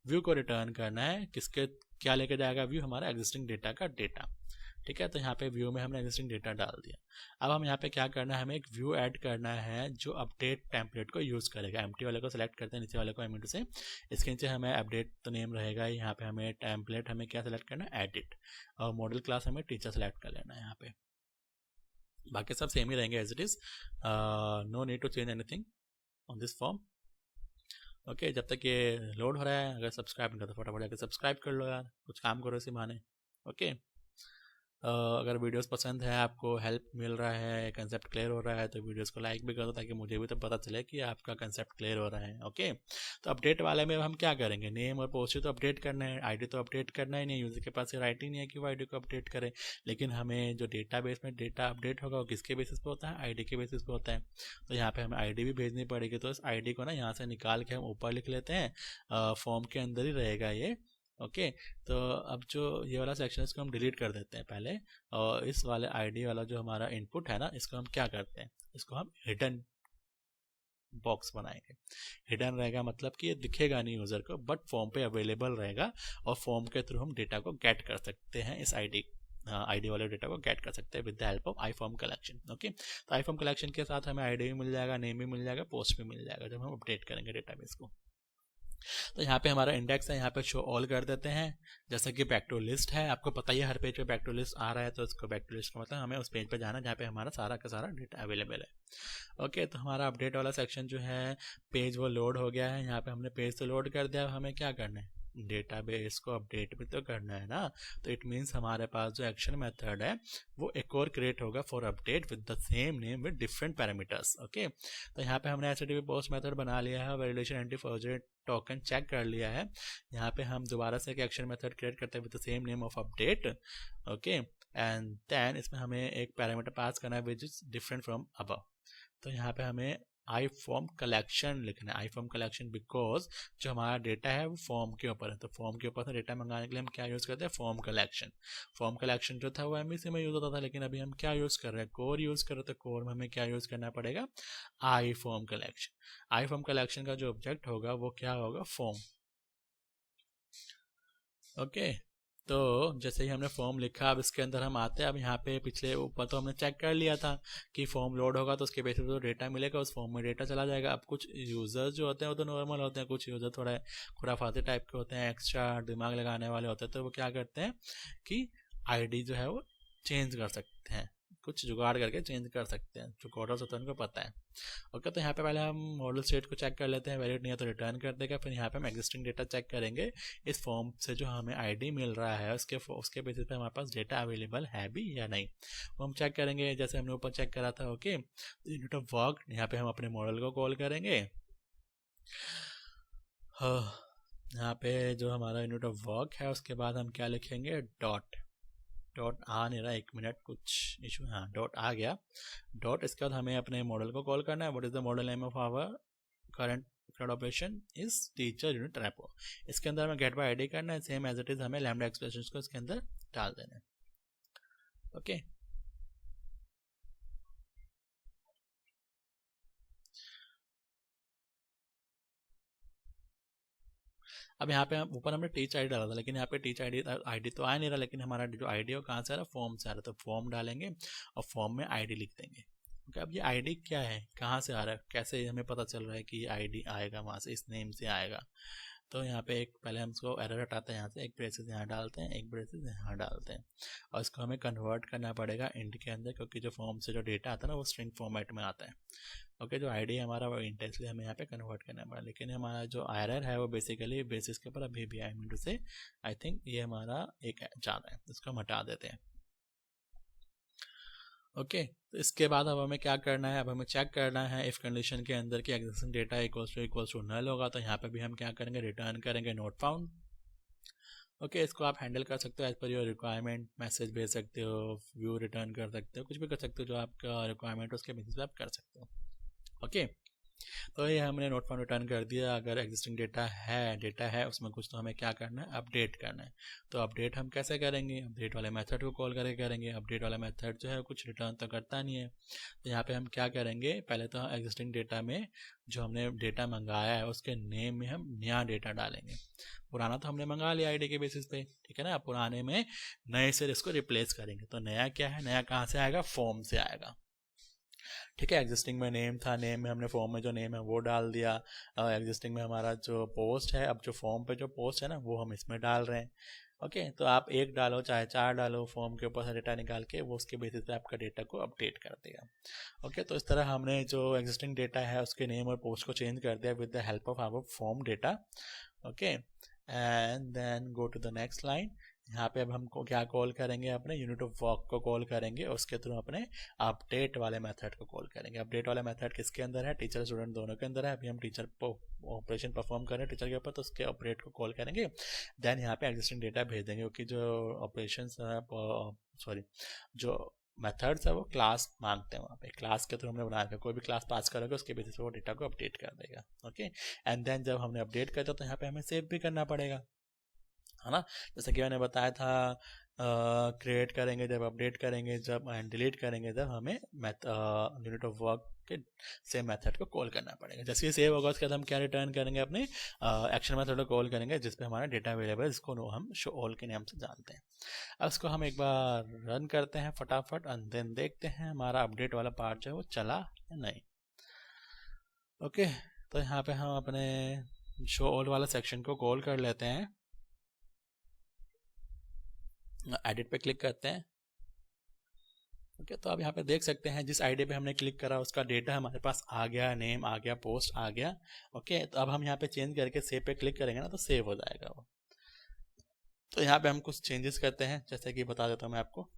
व्यू को रिटर्न करना है। किसके क्या लेके जाएगा व्यू, हमारा एग्जिस्टिंग डेटा का डेटा। ठीक है, तो यहाँ पे व्यू में हमने एग्जिस्टिंग डेटा डाल दिया। अब हम यहाँ पे क्या करना है, हमें एक व्यू ऐड करना है जो अपडेट टेम्पलेट को यूज़ करेगा। एम्प्टी वाले को सिलेक्ट करते हैं, नीचे वाले को एम से। इसके नीचे हमें अपडेट तो नेम रहेगा, यहाँ पे हमें टेम्पलेट हमें क्या सिलेक्ट करना है, एडिट, और मॉडल क्लास हमें टीचर सेलेक्ट कर लेना है यहाँ पे। बाकी सब सेम ही रहेंगे as it is, no need to change anything on this form. Okay, जब तक ये लोड हो रहा है, अगर सब्सक्राइब नहीं करते फटाफट जाकर सब्सक्राइब कर लो यार, कुछ काम करो इसी बहाने। ओके। अगर वीडियोस पसंद है, आपको हेल्प मिल रहा है, कंसेप्ट क्लियर हो रहा है, तो वीडियोस को लाइक भी कर दो ताकि मुझे भी तो पता चले कि आपका कंसेप्ट क्लियर हो रहा है। ओके, तो अपडेट वाले में हम क्या करेंगे, नेम और पोस्ट तो अपडेट करना है, आईडी तो अपडेट करना ही नहीं, यूजर के पास ये राइट ही नहीं है कि वो आईडी को अपडेट करे। लेकिन हमें जो डेटाबेस में डेटा अपडेट होगा वो किसके बेसिस पे होता है, आईडी के बेसिस पे होता है। तो यहाँ पे हमें आईडी भी भेजनी पड़ेगी, तो इस आईडी को ना यहाँ से निकाल के हम ऊपर लिख लेते हैं, फॉर्म के अंदर ही रहेगा ये। ओके, तो अब जो ये वाला सेक्शन है इसको हम डिलीट कर देते हैं पहले, और इस वाले आईडी वाला जो हमारा इनपुट है ना, इसको हम क्या करते हैं, इसको हम हिडन बॉक्स बनाएंगे। हिडन रहेगा मतलब कि ये दिखेगा नहीं यूजर को, बट फॉर्म पे अवेलेबल रहेगा, और फॉर्म के थ्रू हम डेटा को गेट कर सकते हैं, इस आईडी वाले डेटा को गेट कर सकते हैं with the help of I form collection. Okay, तो आई फॉर्म कलेक्शन के साथ हमें आईडी भी मिल जाएगा, नेम भी मिल जाएगा, पोस्ट भी मिल जाएगा जब हम अपडेट करेंगे डेटाबेस को। तो यहाँ पे हमारा इंडेक्स है, यहाँ पे शो ऑल कर देते हैं। जैसे कि बैक टू लिस्ट है, आपको पता ही है हर पेज पे बैक टू लिस्ट आ रहा है, तो इसको बैक टू लिस्ट का मतलब हमें उस पेज पे जाना है जहाँ पे हमारा सारा का सारा डेटा अवेलेबल है। ओके, तो हमारा अपडेट वाला सेक्शन जो है, पेज वो लोड हो गया है। यहाँ पे हमने पेज तो लोड कर दिया, हमें क्या करना है, डेटाबेस को अपडेट भी तो करना है ना। तो इट मीन्स हमारे पास जो एक्शन मेथड है वो एक और क्रिएट होगा for update with the same name with different parameters. Okay, तो यहाँ पे हमने HTTP पोस्ट मेथड बना लिया है, validation anti forward token check कर लिया है। यहाँ पे हम दोबारा से एक एक्शन मेथड क्रिएट करते हैं with the same name of update. Okay, and then इसमें हमें एक पैरामीटर पास करना है which is different from above. तो यहाँ पे हमें आई फॉर्म कलेक्शन लिखना है, आई फॉर्म कलेक्शन, बिकॉज जो हमारा डेटा है वो फॉर्म के ऊपर है, तो फॉर्म के ऊपर से डेटा मंगाने के लिए हम क्या यूज़ करते हैं, फॉर्म कलेक्शन। फॉर्म कलेक्शन जो था वो MVC में यूज़ होता था, लेकिन अभी हम क्या यूज़ कर रहे हैं, कोर यूज़ कर रहे हैं, तो कोर में हमें क्या यूज़ करना पड़ेगा, आई फॉर्म कलेक्शन। आई फॉर्म कलेक्शन का जो ऑब्जेक्ट होगा वो क्या होगा, फॉर्म। ओके, तो जैसे ही हमने फॉर्म लिखा, अब इसके अंदर हम आते हैं। अब यहाँ पे पिछले ऊपर तो हमने चेक कर लिया था कि फॉर्म लोड होगा तो उसके बेसिस पे जो डेटा मिलेगा उस फॉर्म में डेटा चला जाएगा। अब कुछ यूज़र्स जो होते हैं वो तो नॉर्मल होते हैं, कुछ यूज़र थोड़ा खुराफाती टाइप के होते हैं, एक्स्ट्रा दिमाग लगाने वाले होते हैं, तो वो क्या करते हैं कि आईडी जो है वो चेंज कर सकते हैं, कुछ जुगाड़ करके चेंज कर सकते हैं, जो कोडर्स होते हैं उनको पता है। ओके, तो यहाँ पे पहले हम मॉडल स्टेट को चेक कर लेते हैं, वैलिड नहीं है तो रिटर्न कर देगा। फिर यहाँ पे हम एग्जिस्टिंग डेटा चेक करेंगे, इस फॉर्म से जो हमें आईडी मिल रहा है उसके बेसिस पे हमारे पास डेटा अवेलेबल है भी या नहीं, वो हम चेक करेंगे जैसे हमने ऊपर चेक करा था। ओके, यूनिट ऑफ वर्क, यहाँ पे हम अपने मॉडल को कॉल करेंगे। यहाँ पे जो हमारा यूनिट ऑफ वर्क है उसके बाद हम क्या लिखेंगे, डॉट आ नहीं रहा, 1 मिनट कुछ इशू, हाँ डॉट आ गया, डॉट। इसके बाद हमें अपने मॉडल को कॉल करना है, what is the model name of our current cloud operation is teacher unit repo. इसके अंदर हमें गेट बाय आईडी करना है, सेम एज इट इज हमें लैम्डा एक्सप्रेशंस को इसके अंदर डाल देना है। ओके, अब यहाँ पे हम ऊपर हमने टीच आईडी डाला था, लेकिन यहाँ पे टीच आईडी तो आ नहीं रहा, लेकिन हमारा जो आईडी है कहाँ से आ रहा है, फॉर्म से आ रहा है, तो फॉर्म डालेंगे और फॉर्म में आईडी लिख देंगे। ओके, अब ये आईडी क्या है, कहाँ से आ रहा है, कैसे हमें पता चल रहा है कि आईडी आएगा वहाँ से, इस नेम से आएगा। तो यहाँ पे एक पहले हम इसको एरर हटाते हैं, यहाँ से एक ब्रेसेस यहाँ डालते हैं, एक ब्रेसेस यहाँ डालते हैं, और इसको हमें कन्वर्ट करना पड़ेगा इंट के अंदर, क्योंकि जो फॉर्म से जो डेटा आता है ना वो स्ट्रिंग फॉर्मेट में आता है। ओके, जो आईडी हमारा वो इंट है, इसलिए हमें यहाँ पे कन्वर्ट करना पड़ा, लेकिन हमारा जो एरर है वो बेसिकली बेसिस के ऊपर अभी भी आई मीन टू से आई थिंक ये हमारा एक ज़्यादा है, इसको हम हटा देते हैं। ओके, तो इसके बाद अब हमें क्या करना है, अब हमें चेक करना है इफ़ कंडीशन के अंदर कि existing data equals to null होगा, तो यहाँ पे भी हम क्या करेंगे, रिटर्न करेंगे नोट फाउंड। ओके, इसको आप हैंडल कर सकते हो as per your requirement, message भेज सकते हो, व्यू रिटर्न कर सकते हो, कुछ भी कर सकते हो जो आपका रिक्वायरमेंट उसके बेसिस पे आप कर सकते हो। ओके, तो ये हमने नोट फाउंड रिटर्न कर दिया। अगर एग्जिस्टिंग डेटा है उसमें कुछ, तो हमें क्या करना है, अपडेट करना है। तो अपडेट हम कैसे करेंगे, अपडेट वाले मेथड को कॉल करके करेंगे। अपडेट वाला मेथड जो है कुछ रिटर्न तो करता नहीं है, तो यहाँ पे हम क्या करेंगे, पहले तो एग्जिस्टिंग डेटा में जो हमने डेटा मंगाया है उसके नेम में हम नया डेटा डालेंगे। पुराना तो हमने मंगा लिया आईडी के बेसिस पे, ठीक है ना, पुराने में नए से इसको रिप्लेस करेंगे। तो नया क्या है, नया कहाँ से आएगा, फॉर्म से आएगा। ठीक है, एग्जिस्टिंग में नेम था, नेम में हमने फॉर्म में जो नेम है वो डाल दिया। एग्जिस्टिंग में हमारा जो पोस्ट है, अब जो फॉर्म पे जो पोस्ट है ना वो हम इसमें डाल रहे हैं। ओके, तो आप 1 डालो चाहे 4 डालो, फॉर्म के ऊपर से डेटा निकाल के वो उसके बेसिस पे आपका डेटा को अपडेट कर देगा। ओके, तो इस तरह हमने जो एग्जिस्टिंग डेटा है उसके नेम और पोस्ट को चेंज कर दिया with the help of our form data. Okay, and then go to the next line. यहाँ पे अब हमको क्या कॉल करेंगे, अपने यूनिट ऑफ वर्क को कॉल करेंगे, उसके थ्रू अपने अपडेट वाले मेथड को कॉल करेंगे। अपडेट वाला मेथड किसके अंदर है, टीचर स्टूडेंट दोनों के अंदर है। अभी हम टीचर ऑपरेशन परफॉर्म कर रहे हैं टीचर के ऊपर, तो उसके अपडेट को कॉल करेंगे। देन यहाँ पे एग्जिस्टिंग डेटा भेज देंगे, क्योंकि जो ऑपरेशन सॉरी जो मेथड्स है वो क्लास मांगते हैं। वहाँ पे क्लास के थ्रू हमने बनाया है, कोई भी क्लास पास करोगे उसके बेसिस पे वो डेटा को अपडेट कर देगा। ओके, एंड देन जब हमने अपडेट कर दिया तो यहाँ पे हमें सेव भी करना पड़ेगा, है ना। जैसे कि मैंने बताया था, क्रिएट करेंगे जब, अपडेट करेंगे जब, एंड डिलीट करेंगे जब, हमें यूनिट ऑफ वर्क के सेम मेथड को कॉल करना पड़ेगा। जैसे ये सेव होगा उसके बाद हम क्या रिटर्न करेंगे, अपने एक्शन मेथड को कॉल करेंगे जिसपे हमारा डेटा अवेलेबल है, जिसको हम शो ऑल के नाम से जानते हैं। अब इसको हम एक बार रन करते हैं फटाफट, एंड देन देखते हैं हमारा अपडेट वाला पार्ट जो है वो चला या नहीं। ओके, तो यहाँ पे हम अपने शो ऑल वाला सेक्शन को कॉल कर लेते हैं, एडिट पे क्लिक करते हैं। ओके, तो अब यहाँ पे देख सकते हैं जिस आईडी पे हमने क्लिक करा उसका डेटा हमारे पास आ गया, नेम आ गया, पोस्ट आ गया। ओके, तो अब हम यहाँ पे चेंज करके सेव पे क्लिक करेंगे ना तो सेव हो जाएगा वो। तो यहाँ पे हम कुछ चेंजेस करते हैं, जैसे कि बता देता हूँ मैं आपको,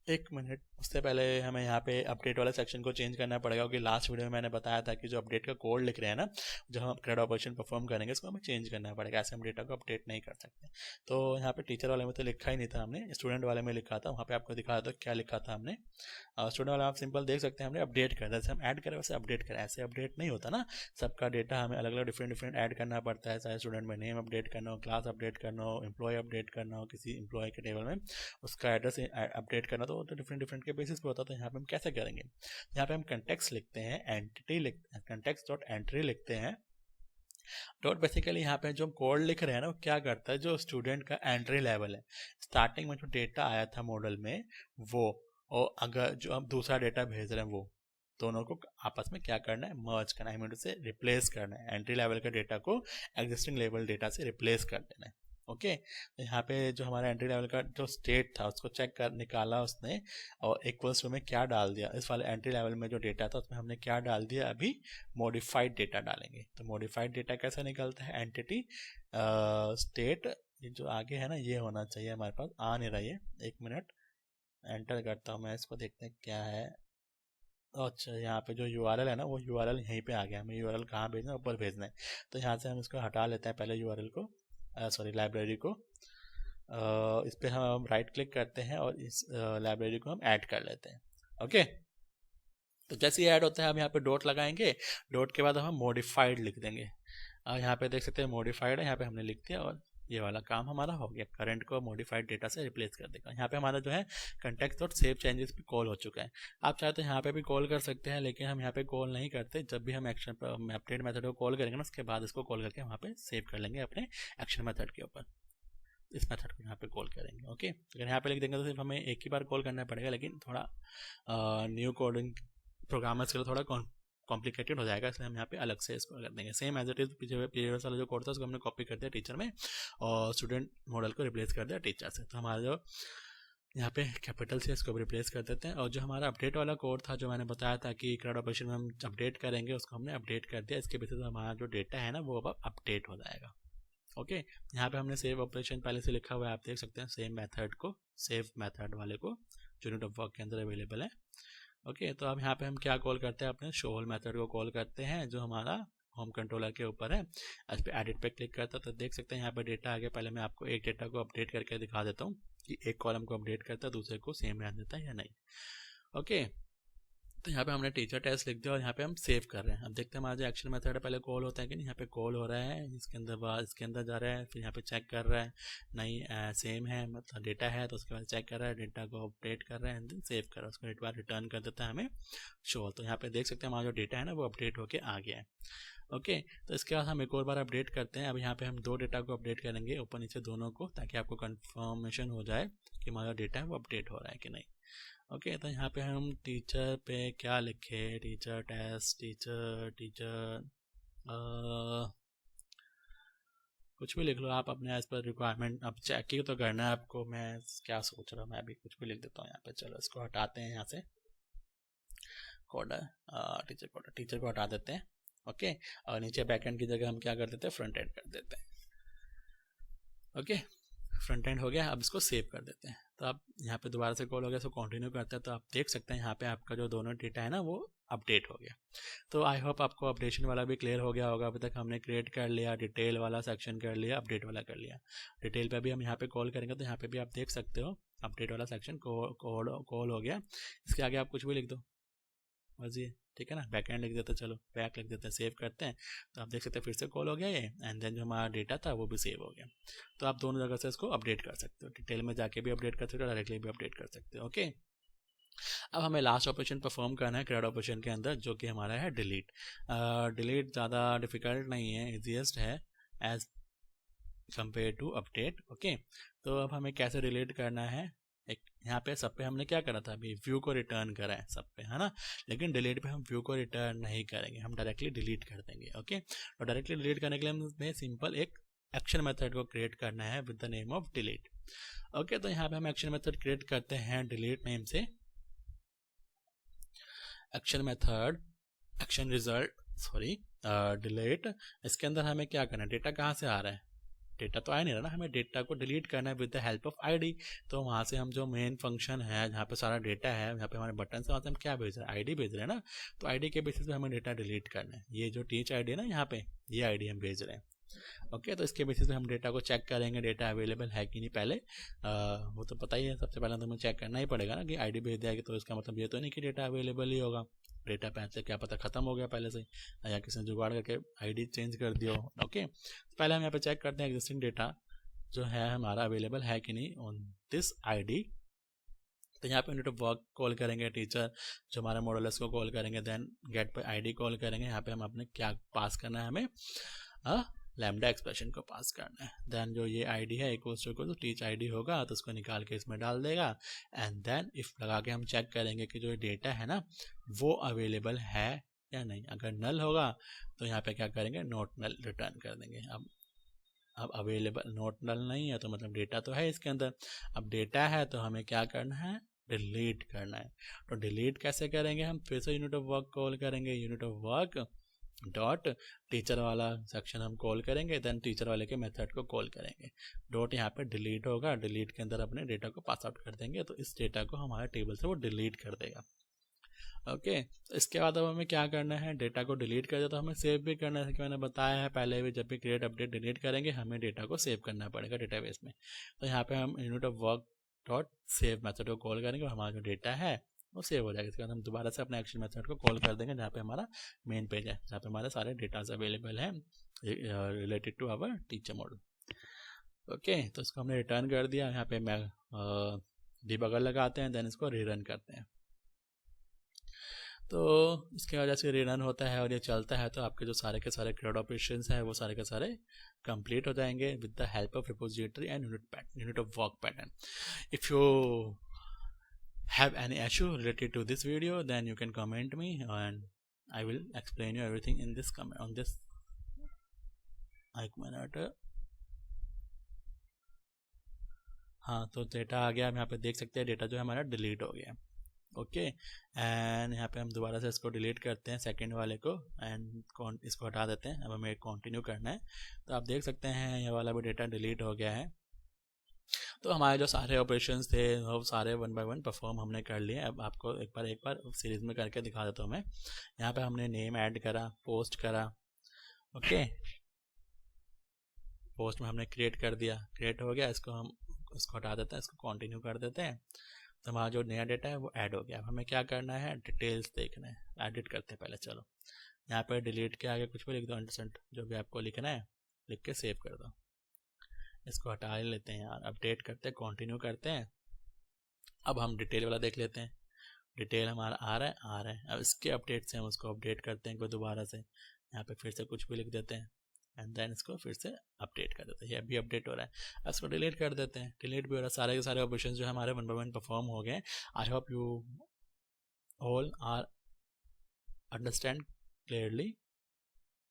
एक मिनट। उससे पहले हमें यहाँ पे अपडेट वाला सेक्शन को चेंज करना पड़ेगा, क्योंकि लास्ट वीडियो में मैंने बताया था कि जो अपडेट का कोड लिख रहे हैं ना, जो हम क्रेड ऑपरेशन परफॉर्म करेंगे उसको हमें चेंज करना पड़ेगा, ऐसे हम डेटा को अपडेट नहीं कर सकते। तो यहाँ पे टीचर वाले में तो लिखा ही नहीं था, हमने स्टूडेंट वाले में लिखा था। वहाँ पे आपको दिखा दो क्या लिखा था हमने। स्टूडेंट वाला आप सिंपल देख सकते हैं, हमने अपडेट कर, जैसे हम ऐड करें वैसे अपडेट करें, ऐसे अपडेट नहीं होता ना। सबका डेटा हमें अलग अलग डिफरेंट ऐड करना पड़ता है, चाहे स्टूडेंट में नेम अपडेट करना हो, क्लास अपडेट करना हो, एम्प्लॉय अपडेट करना हो, किसी एम्प्लॉय के टेबल में उसका एड्रेस अपडेट करना, तो डिफरेंट के बेसिस पे होता है। तो यहाँ पे हम कैसे करेंगे, यहाँ पे हम कंटेक्स्ट लिखते हैं, एंटिटी लिखते, कंटेक्स्ट डॉट एंट्री लिखते हैं। डॉट बेसिकली यहाँ पे जो कोड लिख रहे हैं ना वो क्या करता है, जो स्टूडेंट का एंट्री लेवल है, स्टार्टिंग में जो डेटा आया था मॉडल में वो, और अगर जो हम दूसरा डेटा भेज रहे हैं वो, दोनों को आपस में क्या करना है, मर्ज करना है, मीन से रिप्लेस करना है। एंट्री लेवल के डेटा को एग्जिस्टिंग लेवल डेटा से रिप्लेस कर देना है। ओके, तो यहाँ पे जो हमारा एंट्री लेवल का जो स्टेट था उसको चेक कर निकाला उसने, और इक्वल्स टू में क्या डाल दिया, इस वाले एंट्री लेवल में जो डेटा था उसमें हमने क्या डाल दिया, अभी मॉडिफाइड डेटा डालेंगे। तो मॉडिफाइड डेटा कैसे निकलता है, एंटिटी स्टेट, ये जो आगे है ना ये होना चाहिए, हमारे पास आ नहीं रही है, एक मिनट एंटर करता हूँ मैं इसको, देखते हैं क्या है। अच्छा, यहाँ पे जो यूआरएल है ना वो यूआरएल यहीं पे आ गया, हमें यूआरएल कहाँ भेजना है, ऊपर भेजना है। तो यहाँ से हम इसको हटा लेते हैं पहले यूआरएल को, सॉरी लाइब्रेरी को। इस पर हम राइट क्लिक करते हैं और इस लाइब्रेरी को हम ऐड कर लेते हैं। ओके, तो जैसे ही ऐड होता है हम यहाँ पे डॉट लगाएंगे, डॉट के बाद हम मॉडिफाइड लिख देंगे। यहाँ पे देख सकते हैं मॉडिफाइड है, यहाँ पे हमने लिख दिया और ये वाला काम हमारा हो गया, करंट को मॉडिफाइड डेटा से रिप्लेस कर देगा। यहाँ पे हमारा जो है कंटेक्स्ट डॉट सेव चेंजेस भी कॉल हो चुका है। आप चाहे तो यहाँ पे भी कॉल कर सकते हैं, लेकिन हम यहाँ पे कॉल नहीं करते। जब भी हम एक्शन अपडेट मेथड को कॉल करेंगे ना उसके बाद इसको कॉल करके वहाँ पे सेव कर लेंगे अपने एक्शन मेथड के ऊपर, इस मेथड को यहाँ पे कॉल करेंगे। ओके, अगर यहाँ पे लिख देंगे तो सिर्फ हमें एक ही बार कॉल करना पड़ेगा, लेकिन थोड़ा न्यू कोडिंग प्रोग्रामर्स के लिए थोड़ा कॉम्प्लिकेटेड हो जाएगा, इसलिए हम यहाँ पे अलग से इसको कर देंगे। Same as it is previous वाला जो कोड था उसको हमने कॉपी कर दिया टीचर में, और स्टूडेंट मॉडल को रिप्लेस कर दिया टीचर से। तो हमारा जो यहाँ पे कैपिटल से इसको रिप्लेस कर देते हैं। और जो हमारा अपडेट वाला कोड था जो मैंने बताया था कि क्रेड ऑपरेशन में हम अपडेट करेंगे, उसको हमने अपडेट कर दिया। इसके बेसिस हमारा जो डेटा है ना वो अब अपडेट हो जाएगा। ओके, यहाँ पे हमने सेव ऑपरेशन पहले से लिखा हुआ है, आप देख सकते हैं सेम मेथड को, सेव मेथड वाले को जो यूनिट ऑफ वर्क के अंदर अवेलेबल है। ओके, तो अब यहाँ पे हम क्या कॉल करते हैं, अपने शो होल मेथड को कॉल करते हैं जो हमारा होम कंट्रोलर के ऊपर है। इस पर एडिट पे क्लिक करता तो देख सकते हैं यहाँ पे डेटा आ गया। पहले मैं आपको एक डेटा को अपडेट करके दिखा देता हूँ कि एक कॉलम को अपडेट करता है दूसरे को सेम रहने देता है या नहीं। ओके, तो यहाँ पे हमने टीचर टेस्ट लिख दिया और यहाँ पे हम सेव कर रहे हैं। अब देखते हैं हमारा जो एक्शन मेथड है पहले कॉल होता है कि नहीं। यहाँ पे कॉल हो रहा है, इसके अंदर इसके अंदर जा रहा है, फिर यहाँ पे चेक कर रहा है नहीं सेम है, मतलब डेटा है, तो उसके बाद चेक कर रहा है, डेटा को अपडेट कर रहा है, एंड देन सेव कर रहा है, उसको एक बार रिटर्न कर देता है हमें शो। तो यहाँ पे देख सकते हैं हमारा जो डेटा है ना वो अपडेट होके आ गया है। ओके, तो इसके बाद हम एक और बार अपडेट करते हैं। अब यहाँ पे हम दो डेटा को अपडेट करेंगे, ऊपर नीचे दोनों को, ताकि आपको कंफर्मेशन हो जाए कि हमारा डेटा है वो अपडेट हो रहा है कि नहीं। ओके, तो यहाँ पे हम टीचर पे क्या लिखे, टीचर टेस्ट, टीचर कुछ भी लिख लो आप अपने एज पर रिक्वायरमेंट। अब चेक ही तो करना है आपको, मैं क्या सोच रहा हूँ, मैं अभी कुछ भी लिख देता हूँ यहाँ पे। चलो इसको हटाते हैं यहाँ से, कोडर टीचर को हटा देते हैं। ओके, और नीचे बैकएंड की जगह हम क्या कर देते हैं, फ्रंट एंड कर देते हैं। ओके, फ्रंट एंड हो गया, अब इसको सेव कर देते हैं। तो आप यहाँ पे दोबारा से कॉल हो गया, इसको कंटिन्यू करते हैं, तो आप देख सकते हैं यहाँ पे आपका जो दोनों डेटा है ना वो अपडेट हो गया। तो आई होप आपको अपडेशन वाला भी क्लियर हो गया होगा। अभी तक हमने क्रिएट कर लिया, डिटेल वाला सेक्शन कर लिया, अपडेट वाला कर लिया। डिटेल पे भी हम यहाँ पे कॉल करेंगे तो यहाँ पे भी आप देख सकते हो अपडेट वाला सेक्शन कॉल हो गया। इसके आगे आप कुछ भी लिख दो मर्जी, ठीक है ना। बैक एंड लिख देते हैं, चलो बैक लिख देते हैं, सेव करते हैं, तो आप देख सकते हैं फिर से कॉल हो गया ये, एंड देन जो हमारा डेटा था वो भी सेव हो गया। तो आप दोनों जगह से इसको अपडेट कर सकते हो, डिटेल में जाके भी अपडेट कर सकते हो, डायरेक्टली भी अपडेट कर सकते हो। ओके, अब हमें लास्ट ऑपरेशन परफॉर्म करना है क्रेड ऑपरेशन के अंदर, जो कि हमारा है डिलीट। डिलीट ज़्यादा डिफिकल्ट नहीं है, इजीएस्ट है as compare to update. Okay, तो अब हमें कैसे डिलीट करना है। एक यहाँ पे सब पे हमने क्या करा था, अभी व्यू को रिटर्न करा है सब पे, है ना। लेकिन डिलीट पे हम व्यू को रिटर्न नहीं करेंगे, हम डायरेक्टली डिलीट कर देंगे। ओके, तो डायरेक्टली डिलीट करने के लिए हमें सिंपल एक एक्शन मेथड को क्रिएट करना है with the name of delete. Okay, तो यहाँ पे हम एक्शन मेथड क्रिएट करते हैं डिलीट नेम से। Action method action result delete. इसके अंदर हमें क्या करना है, डेटा कहाँ से आ रहा है, डेटा तो आ नहीं रहा ना, हमें डेटा को डिलीट करना है with the help of ID. तो वहाँ से हम जो मेन फंक्शन है जहाँ पे सारा डेटा है, यहाँ पे हमारे बटन से वहाँ से हम क्या भेज रहे हैं, आईडी भेज रहे हैं ना। तो आईडी के बेसिस पे हमें डेटा डिलीट करना है। ये जो टीच आईडी है ना यहाँ पे, ये आईडी हम भेज रहे हैं। ओके, तो इसके बेसिस पे हम डेटा को चेक करेंगे, डेटा अवेलेबल है कि नहीं। पहले वो तो पता ही है, सबसे पहले तो हमें चेक करना ही पड़ेगा ना कि आईडी भेज दिया तो इसका मतलब ये तो नहीं कि डेटा अवेलेबल ही होगा। डेटा पैसे क्या पता ख़त्म हो गया पहले से, या किसी ने जुगाड़ करके आईडी चेंज कर दिया हो। ओके, तो पहले हम यहाँ पे चेक करते हैं एग्जिस्टिंग डेटा जो है हमारा अवेलेबल है कि नहीं ऑन दिस आईडी। तो यहाँ पे यूनिट ऑफ वर्क कॉल करेंगे, टीचर जो हमारा मॉडल है उसको कॉल करेंगे, देन गेट पे आईडी कॉल करेंगे। यहाँ पे हम अपने क्या पास करना है, हमें लैम्डा एक्सप्रेशन को पास करना है। देन जो ये आईडी है इक्वल्स टू टीच आईडी होगा तो उसको निकाल के इसमें डाल देगा, एंड देन इफ लगा के हम चेक करेंगे कि जो डेटा है ना वो अवेलेबल है या नहीं। अगर नल होगा तो यहाँ पे क्या करेंगे, नॉट नल रिटर्न कर देंगे। अब अवेलेबल नॉट नल नहीं है तो मतलब डेटा तो है इसके अंदर। अब डेटा है तो हमें क्या करना है, डिलीट करना है। तो डिलीट कैसे करेंगे, हम फिर से यूनिट ऑफ वर्क कॉल करेंगे, unit of work dot teacher वाला सेक्शन हम कॉल करेंगे, देन टीचर वाले के मेथड को कॉल करेंगे। डॉट यहाँ पे डिलीट होगा, डिलीट के अंदर अपने डेटा को पास आउट कर देंगे, तो इस डेटा को हमारे टेबल से वो डिलीट कर देगा। ओके, तो इसके बाद अब हमें क्या करना है, डेटा को डिलीट कर दिया तो हमें सेव भी करना है। कि मैंने बताया है पहले भी, जब भी क्रिएट अपडेट डिलीट करेंगे हमें डेटा को सेव करना पड़ेगा डेटाबेस में। तो यहाँ पे हम unit of work dot save method को कॉल करेंगे और हमारा जो डेटा है वो सेव हो जाएगा। इसके बाद हम दोबारा से अपने एक्शन मेथड को कॉल कर देंगे जहाँ पे हमारा मेन पेज है, जहाँ पे हमारे सारे डेटाज अवेलेबल हैं related to our teacher model. Okay, तो इसको हमने रिटर्न कर दिया। यहाँ पे मैं डिबगर लगाते हैं, देन इसको रीरन करते हैं। तो इसके वजह से रीरन होता है और ये चलता है, तो आपके जो सारे के सारे क्रिएट ऑपरेशंस हैं वो सारे के सारे कंप्लीट हो जाएंगे with the help of repository and unit of work pattern. If you have any issue related to this video, then you can comment me and I will explain you everything in this comment on this. एक minute, हाँ, तो data आ गया, हम यहाँ पे देख सकते हैं डेटा जो है हमारा डिलीट हो गया। ओके, एंड यहाँ पे हम दोबारा से इसको डिलीट करते हैं सेकंड वाले को, एंड इसको हटा देते हैं। अब हमें कंटिन्यू करना है, तो आप देख सकते हैं ये वाला भी डेटा डिलीट हो गया है। तो हमारे जो सारे ऑपरेशंस थे वो सारे 1 बाय 1 परफॉर्म हमने कर लिए। अब आपको एक बार सीरीज में करके दिखा देता हूँ मैं। यहाँ पे हमने नेम ऐड करा, पोस्ट करा। ओके, पोस्ट में हमने क्रिएट कर दिया, क्रिएट हो गया। इसको हटा देते हैं, इसको कंटिन्यू कर देते हैं, तो हमारा जो नया डेटा है वो ऐड हो गया। अब हमें क्या करना है, डिटेल्स देखना है, एडिट करते हैं पहले। चलो यहाँ पर डिलीट के आगे कुछ भी लिख दो, अंडरस्टैंड, जो भी आपको लिखना है लिख के सेव कर दो। इसको हटा लेते हैं यार, अपडेट करते हैं, कंटिन्यू करते हैं। अब हम डिटेल वाला देख लेते हैं, डिटेल हमारा आ रहा है। अब इसके अपडेट से हम उसको अपडेट करते हैं दोबारा से। यहाँ पे फिर से कुछ भी लिख देते हैं एंड देन इसको फिर से अपडेट कर देते हैं। ये अभी अपडेट हो रहा है, अब इसको डिलीट कर देते हैं। डिलीट भी हो रहा है, सारे के सारे ऑपरेशन जो है हमारे 1 बाय 1 परफॉर्म हो गए। I hope you all are understand clearly.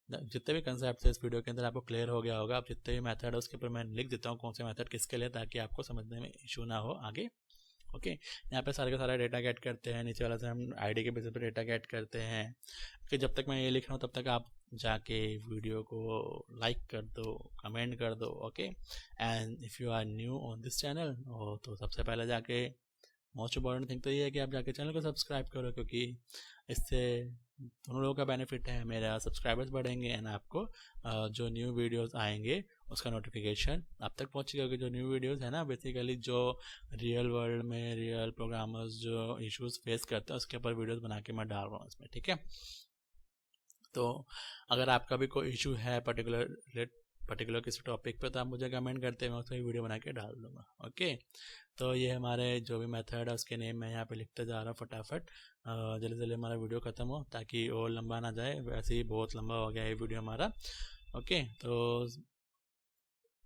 जितने भी कंसेप्ट है इस वीडियो के अंदर आपको क्लियर हो गया होगा। अब जितने भी मेथड है उसके ऊपर मैं लिख देता हूँ कौन से मेथड किसके लिए, ताकि आपको समझने में इशू ना हो आगे। ओके यहाँ पे सारे का सारा डेटा गेट करते हैं, नीचे वाला से हम आईडी के बेसिस पे डेटा गेट करते हैं कि जब तक मैं ये लिख रहा हूँ तब तक आप जाके वीडियो को लाइक कर दो, कमेंट कर दो। Okay and if you are new on this channel तो सबसे पहले जाके मोस्ट इम्पॉर्टेंट थिंग तो ये है कि आप जाके चैनल को सब्सक्राइब करो, क्योंकि इससे दोनों लोगों का बेनिफिट है, मेरा सब्सक्राइबर्स बढ़ेंगे एंड आपको जो न्यू वीडियोस आएंगे उसका नोटिफिकेशन आप तक पहुंचेगा। क्योंकि जो न्यू वीडियोस है ना, बेसिकली जो रियल वर्ल्ड में रियल प्रोग्रामर्स जो इश्यूज फेस करते हैं उसके ऊपर वीडियोस बना के मैं डाल रहा हूँ इसमें, ठीक है। तो अगर आपका भी कोई इशू है पर्टिकुलर किसी टॉपिक पे तो आप मुझे कमेंट करते हैं, मैं उसमें वीडियो बना के डाल दूंगा। ओके तो ये हमारे जो भी मेथड है उसके नेम मैं यहाँ पे लिखते जा रहा हूँ फटाफट, जल्दी जल्दी हमारा वीडियो ख़त्म हो ताकि और लंबा ना जाए, वैसे ही बहुत लंबा हो गया ये वीडियो हमारा। ओके तो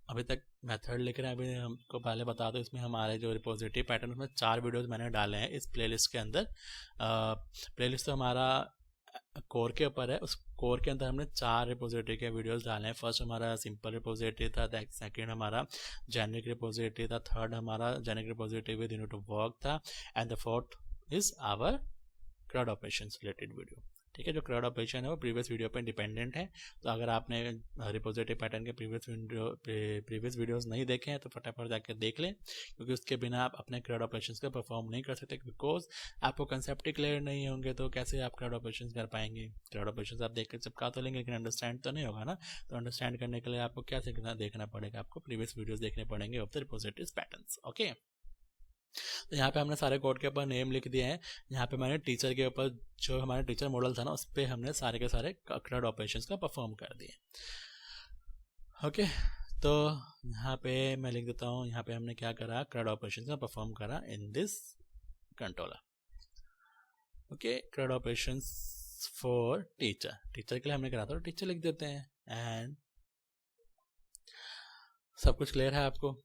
अभी तक मेथड लिख रहे हैं, अभी हमको पहले बता दो इसमें हमारे जो रिपोजिटरी पैटर्न उसमें 4 वीडियोस मैंने डाले हैं इस प्लेलिस्ट के अंदर। प्लेलिस्ट तो हमारा कोर के ऊपर है, उस कोर के अंदर हमने 4 रिपोजिटरी के वीडियोस डाले हैं। फर्स्ट हमारा सिंपल रिपोजिटरी था, सेकंड हमारा जेनेरिक रिपोजिटरी था, थर्ड हमारा generic repository with unit of work था and the fourth is our CRUD operations related video. ठीक है, जो CRUD ऑपरेशन है वो प्रीवियस वीडियो पे डिपेंडेंट है, तो अगर आपने रिपोजिटरी पैटर्न के प्रीवियस वीडियोस नहीं देखे हैं तो फटाफट जाकर देख लें, क्योंकि उसके बिना आप अपने CRUD ऑपरेशंस का परफॉर्म नहीं कर सकते, बिकॉज आपको कंसेप्ट ही क्लियर नहीं होंगे तो कैसे आप CRUD ऑपरेशंस कर पाएंगे। CRUD ऑपरेशंस आप देख कर चिपका तो लेंगे लेकिन अंडरस्टैंड तो नहीं होगा ना, तो अंडरस्टैंड करने के लिए आपको क्या देखना पड़ेगा, आपको प्रीवियस वीडियोज देखने पड़ेंगे of the repositories patterns. Okay तो यहाँ पे हमने सारे कोड के ऊपर नेम लिख दिए हैं। यहाँ पे मैंने टीचर के ऊपर जो हमारा टीचर मॉडल था ना उस पर हमने सारे के सारे CRUD ऑपरेशंस का परफॉर्म कर दिए। ओके तो यहाँ पे मैं लिख देता हूँ, यहाँ पे हमने क्या करा, CRUD ऑपरेशंस का परफॉर्म करा in this controller. Okay CRUD operations for teacher के लिए हमने करा था तो टीचर लिख देते हैं। एंड सब कुछ क्लियर है आपको?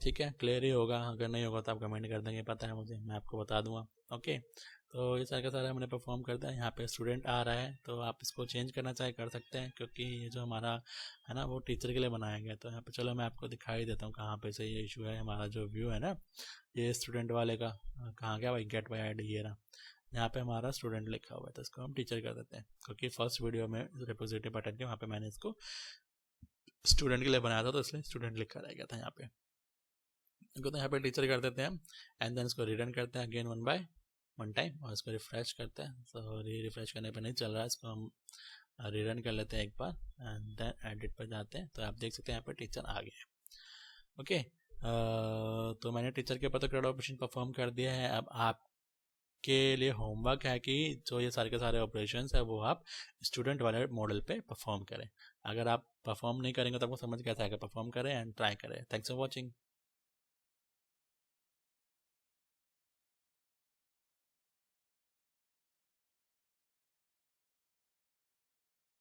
ठीक है, क्लियर ही होगा, अगर नहीं होगा तो आप कमेंट कर देंगे, पता है मुझे, मैं आपको बता दूंगा। ओके तो ये सारा का सारा हमने परफॉर्म करता है। यहाँ पे स्टूडेंट आ रहा है तो आप इसको चेंज करना चाहे कर सकते हैं, क्योंकि ये जो हमारा है ना वो टीचर के लिए बनाया गया। तो यहाँ पे चलो मैं आपको दिखाई देता हूँ कहाँ पे से ये इशू है। हमारा जो व्यू है ना ये स्टूडेंट वाले का कहाँ गया भाई, गेट बाय आईडी, ये रहा, यहाँ पे हमारा स्टूडेंट लिखा हुआ है तो इसको हम टीचर कर देते हैं, क्योंकि फर्स्ट वीडियो में रिपोजिटरी पैटर्न के वहाँ पे मैंने इसको स्टूडेंट के लिए बनाया था तो इसलिए स्टूडेंट लिखा रह गया था यहाँ पे। तो यहाँ पे टीचर कर देते हैं हम एंड देन इसको रिटर्न करते हैं अगेन वन टाइम और इसको रिफ्रेश करते हैं। सॉरी रिफ्रेश करने पे नहीं चल रहा है, इसको हम रिटर्न कर लेते हैं एक बार एंड देन एडिट पर जाते हैं तो आप देख सकते हैं यहाँ पे टीचर आ गया। ओके तो मैंने टीचर के ऊपर तो CRUD ऑपरेशन परफॉर्म कर दिया है। अब आपके लिए होमवर्क है कि जो ये सारे के सारे ऑपरेशंस है वो आप स्टूडेंट वाले मॉडल पे परफॉर्म करें। अगर आप परफॉर्म नहीं करेंगे तो आपको समझ कैसे आएगा, परफॉर्म करें एंड ट्राई करें। Thanks for watching.